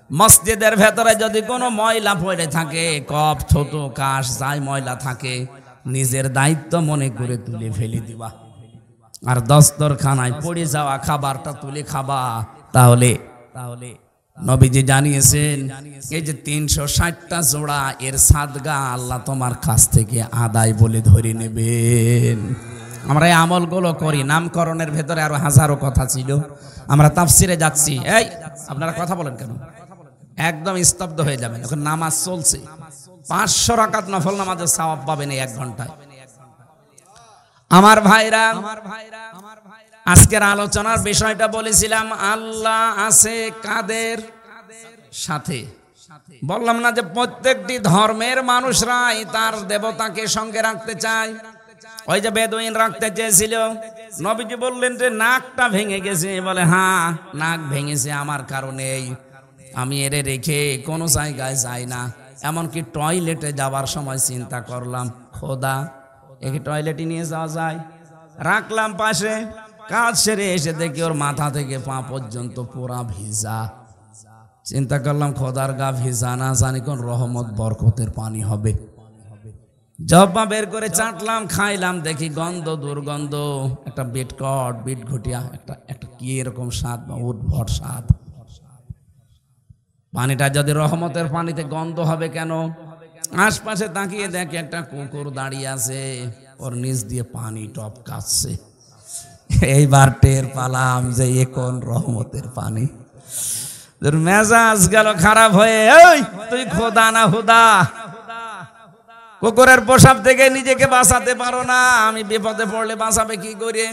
মসজিদের ভেতরে যদি কোনো ময়লা পড়ে থাকে, কপ থুতু কাশ যাই ময়লা থাকে, নিজের দায়িত্ব মনে করে তুলে ফেলে দিবা। আর দস্তরখানায় পড়ে যাওয়া খাবারটা তুলে খাবা। তাহলে নবীজি জানিয়েছেন এই যে 360টা জোড়া এর সাদগা আল্লাহ তোমার কাছ থেকে আদায় বলে ধরে নেবেন। আমরা এই আমলগুলো করি। নামকরণের ভেতরে আরো হাজারো কথা ছিল, আমরা তাফসিরে যাচ্ছি। এই আপনারা কথা বলেন কেন? একদম স্তব্ধ হয়ে যাবেন। এখন নামাজ চলছে, 500 রাকাত নফল নামাজের সওয়াব পাবেন এই 1 ঘন্টায়। আমার ভাইরা, আজকের আলোচনার বিষয়টা বলেছিলাম আল্লাহ আছে কাদের সাথে। বললাম না যে প্রত্যেকটি ধর্মের মানুষরাই তার দেবতাকে সঙ্গে রাখতে চায়। ওই যে বেদুইন রাখতে চেয়েছিল, নবীজি বললেন যে নাকটা ভেঙে গেছে, বলে হ্যাঁ নাক ভেঙেছে আমার কারণেই, আমি এরে রেখে কোনো জায়গায় যাই না। এমনকি টয়লেটে যাওয়ার সময় চিন্তা করলাম, খোদা একে টয়লেটে নিয়ে যাওয়া যায়, রাখলাম পাশে। কাজ সেরে এসে দেখি ওর মাথা থেকে পা পর্যন্ত পুরা ভিজা। চিন্তা করলাম খোদার গা ভিজা, না জানি কোন রহমত বরকতের পানি হবে। জব্বা বের করে চাটলাম, খাইলাম, দেখি গন্ধ দুর্গন্ধ, একটা বিটকট বিট ঘটিয়া একটা কি এরকম স্বাদ, উদ্ভট স্বাদ। পানিটা যদি রহমতের পানিতে গন্ধ হবে কেন? আশপাশে তাকিয়ে দেখি একটা কুকুর দাঁড়িয়ে আছে, ওর নিচ দিয়ে পানি টপকাচ্ছে। এইবার টের পালাম যে এ কোন রহমতের পানি। মেজাজ গেল খারাপ হয়ে, ওই তুই খোদা না হুদা? কুকুরের প্রসাব থেকে নিজেকে বাঁচাতে পারো না, আমি বিপদে পড়লে বাঁচাবে কি করে?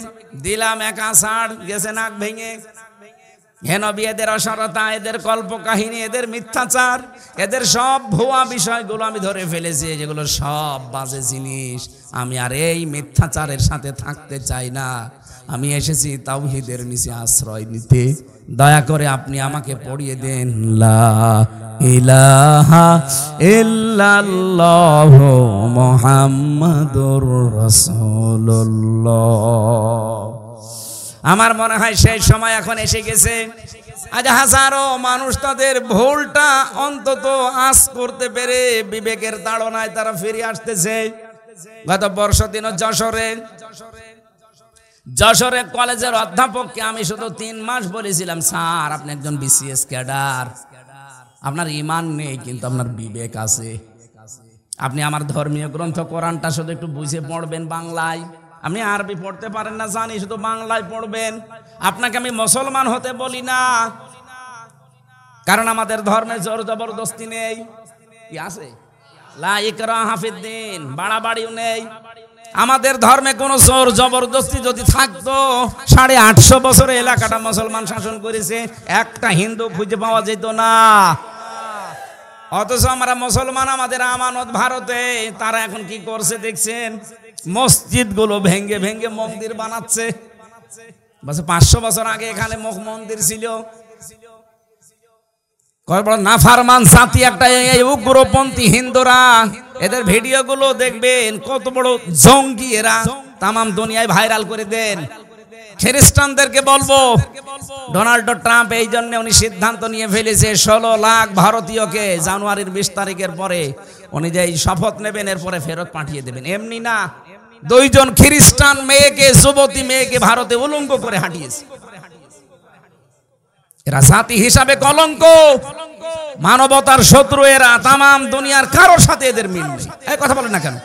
দিলাম একা ছাড়, গেছে নাক ভেঙে। হেনবি এদের অসারতা, এদের কল্প কাহিনী, এদের মিথ্যাচার, এদের সব ভুয়া বিষয়গুলো আমি ধরে ফেলেছি, যেগুলো সব বাজে জিনিস। আমি আর এই মিথ্যাচারের সাথে থাকতে চাই না। আমি এসেছি তাওহীদের নিচে আশ্রয় নিতে। দয়া করে আপনি আমাকে পড়িয়ে দেন লা ইলাহা ইল্লাল্লাহু মুহাম্মাদুর রাসূলুল্লাহ। আমার মনে হয় সেই সময় এখন এসে গেছে। আজ হাজারো মানুষ তাদের ভুলটা অন্তত আজ করতে পেরে বিবেকের তাড়নায় তারা ফিরে আসতেছে। গত বর্ষ দিন যশোরে কলেজের অধ্যাপককে আমি শুধু 3 মাস বলেছিলাম, স্যার আপনি একজন বিসিএস ক্যাডার, আপনার ঈমান নেই কিন্তু আপনার বিবেক আছে। আপনি আমার ধর্মীয় গ্রন্থ কোরআনটা শুধু একটু বুঝে পড়বেন বাংলায়। আপনি আরবি পড়তে পারেন না জানি, শুধু বাংলায় পড়বেন। আপনাকে আমি মুসলমান হতে বলি না, কারণ আমাদের ধর্মে জোর জবরদস্তি নেই। কি আছে? লা ইকরাহা ফিদ্দিন, বাড়াবাড়িও নেই। আমাদের ধর্মে কোনো জোর জবরদস্তি যদি থাকতো, 850 বছরে এলাকাটা মুসলমান শাসন করেছে, একটা হিন্দু খুঁজে পাওয়া যেত না। অথচ আমরা মুসলমান, আমাদের আমানত ভারতে। তারা এখন কি করছে দেখছেন? মসজিদগুলো ভেঙ্গে ভেঙ্গে মন্দির বানাচ্ছে। 500 বছর আগে এখানে মন্দির ছিল। নাফারমান জাতি একটা, এই উগ্রপন্থী হিন্দুরা, এদের ভিডিওগুলো দেখবেন, কত বড় জঙ্গি এরা, তামাম দুনিয়ায় ভাইরাল করে দেন। খ্রিস্টানদেরকে বলবো, ডোনাল্ড ট্রাম্প এই জন্য উনি সিদ্ধান্ত নিয়ে ফেলেছে 16 লাখ ভারতীয়কে জানুয়ারির 20 তারিখের পরে উনি যে শপথ নেবেন, এরপরে ফেরত পাঠিয়ে দেবেন। এমনি না, 2 জন খ্রিস্টান মেয়েকে, যুবতী মেয়েকে ভারতে উলঙ্গ করে হাঁটিয়েছে। এরা জাতি হিসাবে কলঙ্ক, মানবতার শত্রু এরা। তামাম দুনিয়ার কারোর সাথে এদের মিল নেই। এই কথা বলেন না কেন?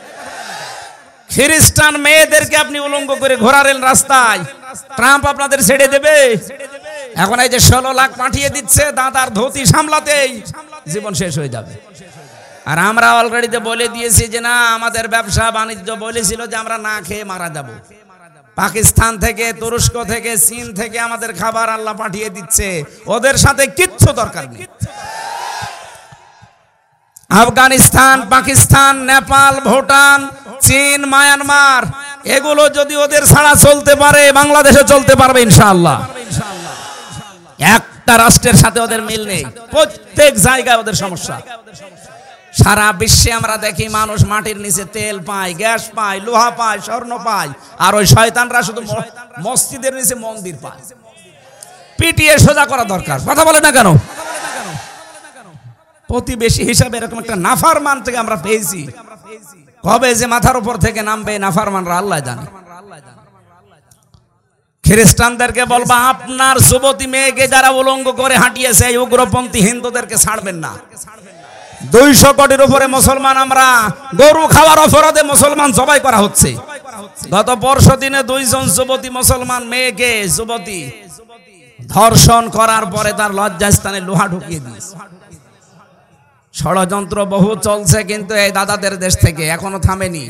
খ্রিস্টান মেয়েদেরকে আপনি উলঙ্গ করে ঘোরালেন রাস্তায়, ট্রাম্প আপনাদের ছেড়ে দেবে? এখন এই যে 16 লাখ পাঠিয়ে দিচ্ছে, দাদার ধুতি সামলাতেই জীবন শেষ হয়ে যাবে। আর আমরা অলরেডি বলে দিয়েছি যে না, আমাদের ব্যবসা বাণিজ্য বলেছিল যে আমরা না খেয়ে মারা যাব। পাকিস্তান থেকে, তুরস্ক থেকে, চীন থেকে আমাদের খাবার আল্লাহ পাঠিয়ে দিচ্ছে, ওদের সাথে কিচ্ছু দরকার নেই। আফগানিস্তান, পাকিস্তান, নেপাল, ভুটান, চীন, মায়ানমার, এগুলো যদি ওদের ছাড়া চলতে পারে, বাংলাদেশে চলতে পারবে ইনশাআল্লাহ। একটা রাষ্ট্রের সাথে ওদের মিল নেই, প্রত্যেক জায়গায় ওদের সমস্যা। সারা বিশ্বে আমরা দেখি মানুষ মাটির নিচে তেল পায়, গ্যাস পায়, লোহা পায়, স্বর্ণ পায়, আর ওই শয়তানরা শুধু মসজিদের নিচে মন্দির পায়। পিটিয়ে সোজা করা দরকার। কথা বলে না কেন? প্রতিবেশী হিসাবে এরকম একটা নাফারমান থেকে আমরা পেয়েছি, কবে যে মাথার উপর থেকে নামবে নাফারমানরা আল্লাহ জানে। খ্রিস্টানদেরকে বলবা আপনার যুবতী মেয়েকে যারা উলঙ্গ করে হাঁটিয়েছে এই উগ্রপন্থী হিন্দুদেরকে ছাড়বেন না। 200 কোটির উপরে মুসলমান, আমরা গরু খাওয়ার অপরাধে মুসলমান জবাই করা হচ্ছে। গত পরশু দিনে 2 জন যুবতী মুসলমান মেয়েকে যুবতী ধর্ষণ করার পরে তার লজ্জাস্থানে লোহা ঢুকিয়ে দিয়েছে। ষড়যন্ত্র বহু চলছে, কিন্তু এই দাদাদের দেশ থেকে এখনো থামেনি।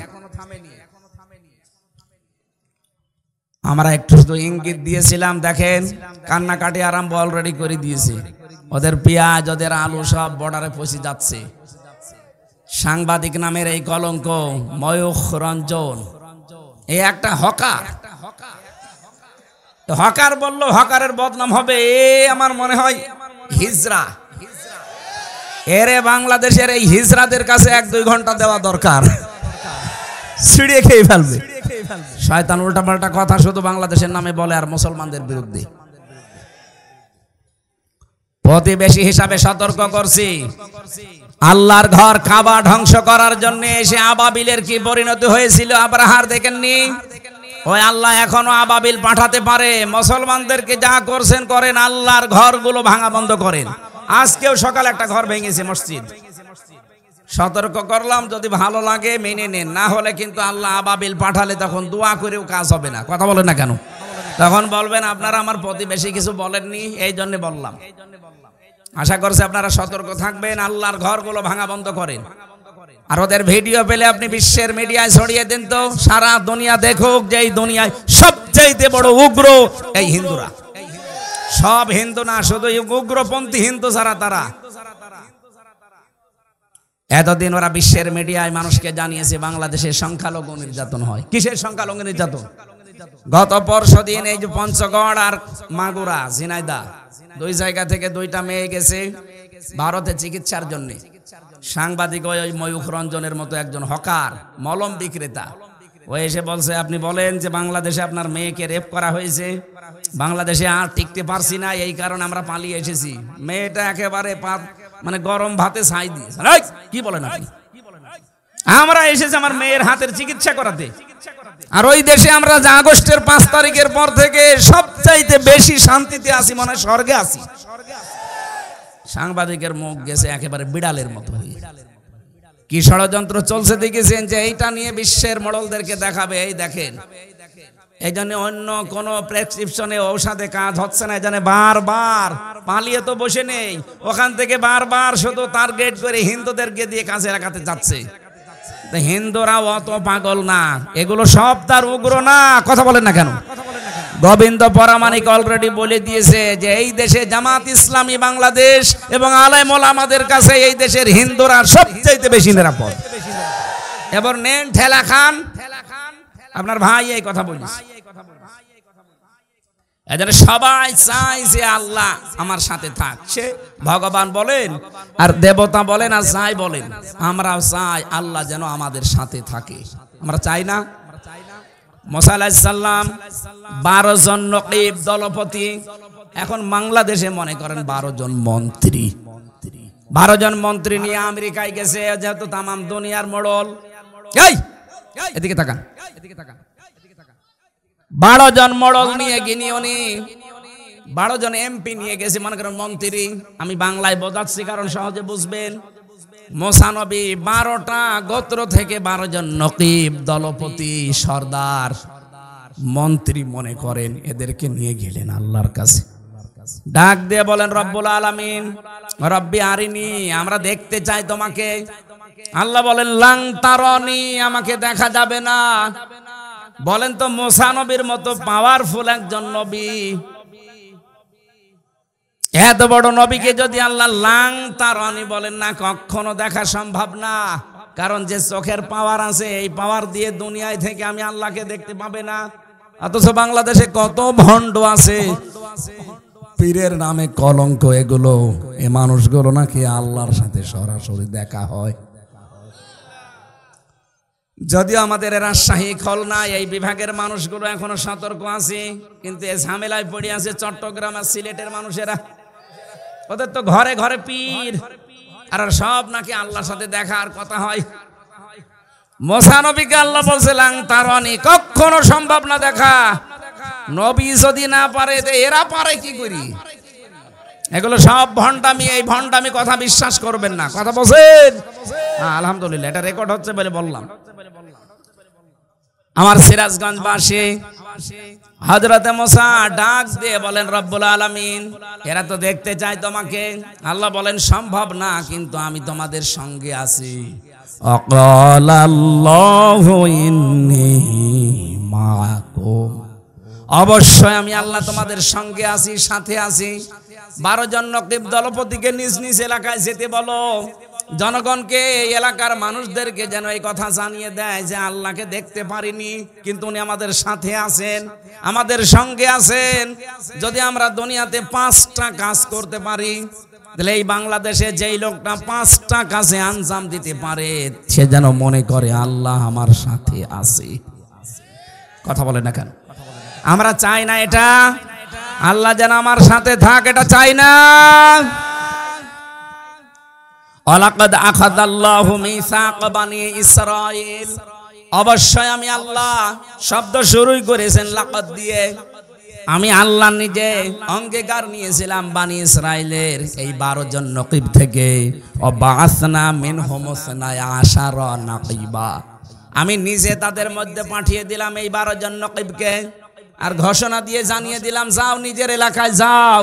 আমরা একটু শুধু ইঙ্গিত দিয়েছিলাম, দেখেন কান্নাকাটি আরম্ভ অলরেডি করে দিয়েছে। ওদের পেঁয়াজ, ওদের আলু সব বর্ডারে পৌঁছে যাচ্ছে। সাংবাদিক নামের এই কলঙ্ক ময়ূখ রঞ্জন, এই একটা হকার, হকার বললো হকারের বদনাম হবে। আমার মনে হয় হিজরা, এরে বাংলাদেশের এই হিজরাদের কাছে 1-2 ঘন্টা দেওয়া দরকার, ছিঁড়িয়ে খেয়ে ফেলবে। শয়তান উল্টাপাল্টা কথা শুধু বাংলাদেশের নামে বলে আর মুসলমানদের বিরুদ্ধে। প্রতিবেশী হিসাবে সতর্ক করছি, আল্লাহর ঘর কাবা ধ্বংস করার জন্য এসে আবাবিলের কি পরিণতি হয়েছিল আব্রাহার দেখেননি? ওই আল্লাহ এখনো আবাবিল পাঠাতে পারে। মুসলমানদেরকে যা করছেন করেন, আল্লাহর ঘরগুলো ভাঙা বন্ধ করেন। আজকেও সকালে একটা ঘর ভেঙেছে মসজিদ। সতর্ক করলাম, যদি ভালো লাগে মেনে নেন, না হলে কিন্তু আল্লাহ আবাবিল পাঠালে তখন দোয়া করেও কাজ হবে না। কথা বলেন না কেন? তখন বলবেন আপনারা আমার প্রতিবেশী কিছু বলেননি, এই জন্য বললাম। আশা করছি আপনারা সতর্ক থাকবেন, আল্লাহর ঘরগুলো ভাঙা বন্ধ করেন। আর ওদের ভিডিও পেলে আপনি বিশ্বের মিডিয়ায় ছড়িয়ে দেন, তো সারা দুনিয়া দেখুক যে এই দুনিয়ায় সবচাইতে বড় উগ্র এই হিন্দুরা। সব হিন্দু না, শুধু উগ্রপন্থী হিন্দু যারা, তারা। এতদিন ওরা বিশ্বের মিডিয়ায় মানুষকে জানিয়েছে বাংলাদেশের সংখ্যালঘু নির্যাতন হয়। কিসের সংখ্যালঘু নির্যাতন? গত পরশু দিন এই যে পঞ্চগড় আর মাগুরা ঝিনাইদহ 2 জায়গা থেকে 2টা মেয়ে গেছে ভারতে চিকিৎসার জন্য। সাংবাদিক ওই ময়ূখ রঞ্জনের মতো একজন হকার, মলম বিক্রেতা, ও এসে বলছে আপনি বলেন যে বাংলাদেশে আপনার মেয়েকে রেপ করা হয়েছে, বাংলাদেশে আর টিকতে পারছি না, এই কারণে আমরা পালিয়ে এসেছি। মেয়েটা একেবারে মানে গরম ভাতে ছাই দিয়েছে। কি বলেন আপনি? আমরা এসেছি আমার মেয়ের হাতের চিকিৎসা করাতে। আর ওই দেশে আমরা যে আগস্টের 5 তারিখের পর থেকে সবচাইতে বেশি শান্তিতে আছি, মনে হয় স্বর্গে আছি। সাংবাদিকের মুখ গেছে একেবারে বিড়ালের মতো। কি ষড়যন্ত্র চলছে দেখেছেন, যে এইটা নিয়ে বিশ্বের মডেলদেরকে দেখাবে। এই দেখেন, এই জন্য অন্য কোন প্রেসক্রিপশনে ঔষধে কাজ হচ্ছে না। এই জন্য বারবার পালিয়ে তো বসে নেই, ওখান থেকে বারবার শুধু টার্গেট করে হিন্দুদেরকে দিয়ে কাজে লাগাতে যাচ্ছে। হিন্দুরাও অত পাগল না, এগুলো সব তার উগ্র না। কথা বলেন না কেন? গোবিন্দ পরামানিক অলরেডি বলে দিয়েছে যে এই দেশে জামাত ইসলামী বাংলাদেশ এবং আলেম ওলামাদের কাছে এই দেশের হিন্দুরা সবচাইতে বেশি নিরাপদ। এবার নেন ঠেলা খান, আপনার ভাই এই কথা বলিস। এজন্য সবাই চায় যে আল্লাহ আমার সাথে থাক। সে ভগবান বলেন আর দেবতা বলেন আর যাই বলেন, আমরাও চাই আল্লাহ যেন আমাদের সাথে থাকে। আমরা চাই না? মুসা আলাইহিস সালাম 12 জন নকিব দলপতি, এখন বাংলাদেশে মনে করেন 12 জন মন্ত্রী। 12 জন মন্ত্রী নিয়ে আমেরিকায় গেছে, যেহেতু তামাম দুনিয়ার মোড়ল। এই এদিকে তাকান, 12 জন মোড়ল নিয়ে গিনি উনি 12 জন এমপি নিয়ে গেছে, মনে করেন মন্ত্রী। আমি বাংলায় বোঝাচ্ছি কারণ সহজে বুঝবেন। মুসা নবী 12টা গোত্র থেকে 12 জন নকিব দলপতি সর্দার মন্ত্রী মনে করেন, এদেরকে নিয়ে গেলেন আল্লাহর কাছে। ডাক দিয়ে বলেন রব্বুল আলামিন, রব্বি আরিনি, আমরা দেখতে চাই তোমাকে। আল্লাহ বলেন লাং তারনি, আমাকে দেখা যাবে না। বলেন তো মুসা নবীর মতো পাওয়ারফুল একজন নবী, এত বড় নবীকে যদি আল্লাহ লাং তারনি বলেন না, কখনো দেখা সম্ভব না। কারণ যে চোখের পাওয়ার আছে, এই পাওয়ার দিয়ে দুনিয়ায় থেকে আমি আল্লাহকে দেখতে পাবে না। অথচ বাংলাদেশে কত ভণ্ড আছে, পীরের নামে কলঙ্ক। এগুলো এ মানুষগুলো নাকি আল্লাহর সাথে সরাসরি দেখা হয়। যদিও আমাদের রাজশাহী খুলনা এই বিভাগের মানুষগুলো এখনো সতর্ক আছে, কিন্তু এই ঝামেলায় পড়ে আছে চট্টগ্রাম আর সিলেটের মানুষেরা। ওদের তো ঘরে ঘরে পীর, আর সব নাকি আল্লাহর সাথে দেখার কথা হয়। মুসা নবীকে আল্লাহ বলছিলেন তারনি, কখনো সম্ভব না দেখা। নবী যদি না পারে এরা পারে কি করি? এগুলো সব ভণ্ডামি। এই ভণ্ডামি কথা বিশ্বাস করবেন না। কথা বলছেন? আলহামদুলিল্লাহ, এটা রেকর্ড হচ্ছে বলে বললাম। আমার সিরাজগঞ্জবাসী হযরতে মুসা ডাক দিয়ে বলেন, রব্বুল আলামিন, এরা তো দেখতে চায় তোমাকে। আল্লাহ বলেন সম্ভব না, কিন্তু আমি তোমাদের সঙ্গে আছি। আল্লাহু ইন্নী মাআকুম, অবশ্যই আমি আল্লাহ তোমাদের সঙ্গে আছি, সাথে আছি। 12 জন নকিব দলপতিকে নিজ নিজ এলাকায় যেতে বলো, জনগণকে, এই এলাকার মানুষদেরকে যেন এই কথা জানিয়ে দেয় যে আল্লাহকে দেখতে পারিনি, কিন্তু উনি আমাদের সাথে আছেন, আমাদের সঙ্গে আছেন। যদি আমরা দুনিয়াতে 5টা কাজ করতে পারি, তাহলে এই বাংলাদেশে যেই লোকটা 5টা কাজে আঞ্জাম দিতে পারে, সে যেন মনে করে আল্লাহ আমার সাথে আছে। কথা বলে না কেন? আমরা চাই না এটা, আল্লাহ যেন আমার সাথে থাক, এটা চাই না। ওয়ালাকাদ আখাযাল্লাহু মিসাক বানি ইসরাঈল, অবশ্যই আমি আল্লাহ, শব্দ শুরুই করেছেন লাকাদ দিয়ে। আমি আল্লাহ নিজে অঙ্গীকার নিয়েছিলাম বানি ইসরাইলের এই 12 জন নকিব থেকে। ওয়াবাসনা মিনহুম 12 নাকিবা, আমি নিজে তাদের মধ্যে পাঠিয়ে দিলাম এই 12 জন নকিবকে। আর ঘোষণা দিয়ে জানিয়ে দিলাম, যাও নিজের এলাকায় যাও,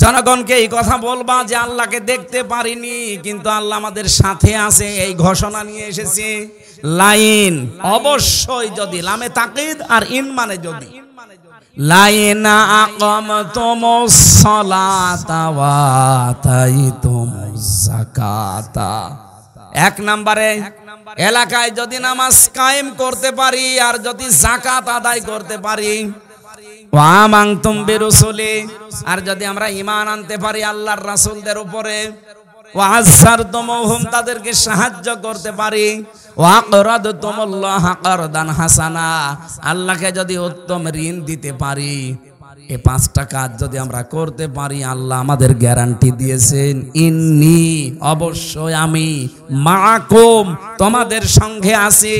জনগণকে এই কথা বলবা যে আল্লাহকে দেখতে পারিনি, কিন্তু আল্লাহ আমাদের সাথে আছে। এই ঘোষণা নিয়ে এসেছি। লাইন অবশ্যই, যদি লামে তাকিদ আর ইন মানে যদি, লাইনা আকামতুমুস সালাতা ওয়া আতাইতুমুজ যাকাতা। 1 নম্বরে, এলাকায় যদি নামাজ কায়েম করতে পারি আর যদি যাকাত আদায় করতে পারি, ওয়া আমানতুম বিরুসুলি, আর যদি আমরা ঈমান আনতে পারি আল্লাহর রাসূলদের উপরে, ওয়া আযযারতুমুহুম, তাদেরকে সাহায্য করতে পারি, ওয়া আকরাদতুমুল্লাহ কারদান হাসানা, আল্লাহকে যদি উত্তম ঋণ দিতে পারি, এই 5টা কাজ যদি আমরা করতে পারি, আল্লাহ আমাদের গ্যারান্টি দিয়েছেন, ইন্নী, অবশ্যই আমি, মাআকুম, তোমাদের সঙ্গে আছি।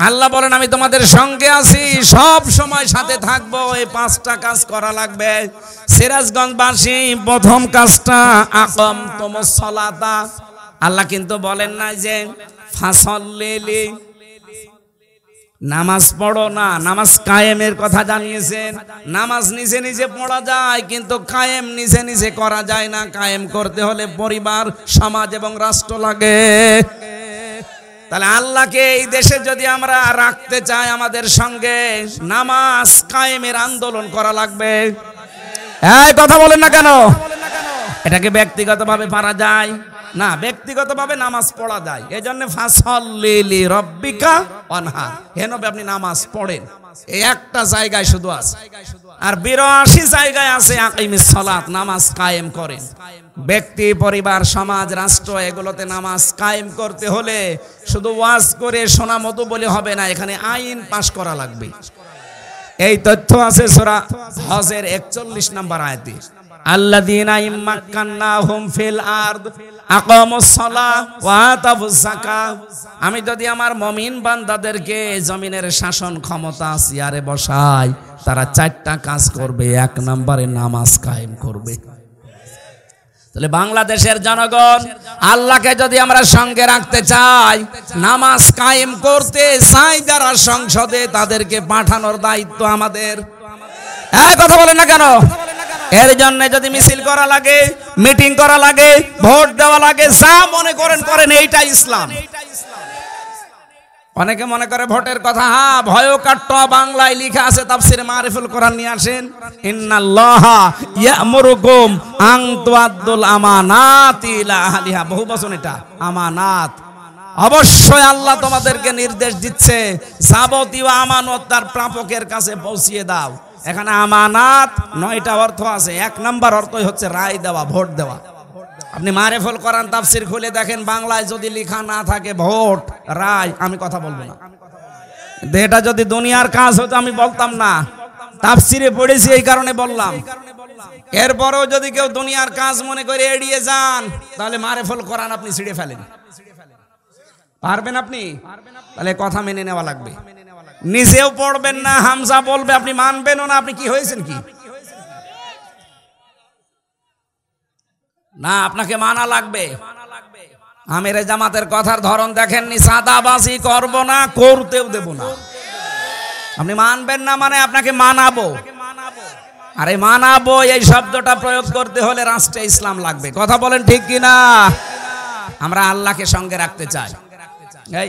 আল্লাহ বলেন আমি তোমাদের সঙ্গে আছি, সব সময় সাথে থাকবো। এই 5টা কাজ করা লাগবে। সিরাজগঞ্জবাসী, প্রথম কাজটা আকামতুমুস সালাতা। আল্লাহ কিন্তু বলেন না যে ফাসাল্লি, নামাজ পড়ো না, নামাজ কায়েমের কথা জানিয়েছেন। নামাজ নিজে নিজে পড়া যায়, কিন্তু কায়েম নিজে নিজে করা যায় না। কায়েম করতে হলে পরিবার, সমাজ এবং রাষ্ট্র লাগে। তাহলে আল্লাহকে এই দেশে যদি আমরা রাখতে চাই আমাদের সঙ্গে, নামাজ কায়েমের আন্দোলন করা লাগবে। এই কথা বলেন না কেন? এটাকে ব্যক্তিগতভাবে পারা যায় না, ব্যক্তিগতভাবে নামাজ পড়া যায়। এই জন্য ফাসাল্লি লিরাব্বিকা ওয়ানহার, হেন আপনি নামাজ পড়েন। এই একটা জায়গায় শুধু আছে, আর 82 জায়গায় আছে আকিমিস সালাত, নামাজ কায়েম করেন। ব্যক্তি, পরিবার, সমাজ, রাষ্ট্র, এগুলোতে নামাজ কায়েম করতে হলে শুধু ওয়াজ করে শোনা মতো বলে হবে না, এখানে আইন পাশ করা লাগবে। এই তথ্য আছে সূরা হজের 41 নম্বর আয়াতে, আল্লাযীনা ইম্মাক্কান্নাহুম ফিল আরদ আকামুস সালাহ ওয়া আতাবুজ যাকাত। আমি যদি আমার মুমিন বান্দাদেরকে জমিনের শাসন ক্ষমতা চেয়ারে বসাই, তারা 4টা কাজ করবে। 1 নম্বরে নামাজ কায়েম করবে। তাহলে বাংলাদেশের জনগণ, আল্লাহকে যদি আমরা সঙ্গে রাখতে চাই, নামাজ কায়েম করতে চাই যারা সংসদে, তাদেরকে পাঠানোর দায়িত্ব আমাদের। এই কথা বলেন না কেন? এর জন্য যদি মিছিল করা লাগে, মিটিং করা লাগে, ভোট দেওয়া লাগে, যা মনে করেন করেন, এইটাই ইসলাম। অনেকে মনে করে ভোটের কথা, হ্যাঁ, ভয় কাট্ট বাংলায় লেখা আছে, তাফসিরে মারিফুল কোরআন নিয়ে আসেন, ইন্নাল্লাহা ইয়ামুরুকুম আন তুআদ্দুল আমানাতি ইলা আহলিহা। বহু বচন এটা, আমানাত। অবশ্যই আল্লাহ তোমাদেরকে নির্দেশ দিচ্ছে, যাবতীয় আমানত তার প্রাপকের কাছে পৌঁছিয়ে দাও। এখানে আমানাত 9টা অর্থ আছে। 1 নম্বর অর্থই হচ্ছে রায় দেওয়া, ভোট দেওয়া। আপনি মারিফুল কোরআন তাফসির খুলে দেখেন, বাংলায় যদি লেখা না থাকে ভোট, রায়, আমি কথা বলবো না। এটা যদি দুনিয়ার কাজ হতো আমি বলতাম না, তাফসিরে পড়েছি এই কারণে বললাম। এরপরেও যদি কেউ দুনিয়ার কাজ মনে করে এড়িয়ে যান তাহলে মারেফুল কোরআন আপনি ছিঁড়ে ফেলেন। পারবেন আপনি? তাহলে কথা মেনে নেওয়া লাগবে। নিজেও পড়বেন না, হামজা বলবে আপনি মানবেনও না। আপনি কি হয়েছেন কি না? আপনাকে মানা লাগবে। আমিরে জামাতের কথার ধরন দেখেননি, সাদাবাজি করব না, করতেও দেব না। আপনি মানবেন না মানে আপনাকে মানাবো। আরে মানাবো এই শব্দটা প্রয়োগ করতে হলে রাষ্ট্রে ইসলাম লাগবে। কথা বলেন ঠিক কিনা? আমরা আল্লাহকে সঙ্গে রাখতে চাই। এই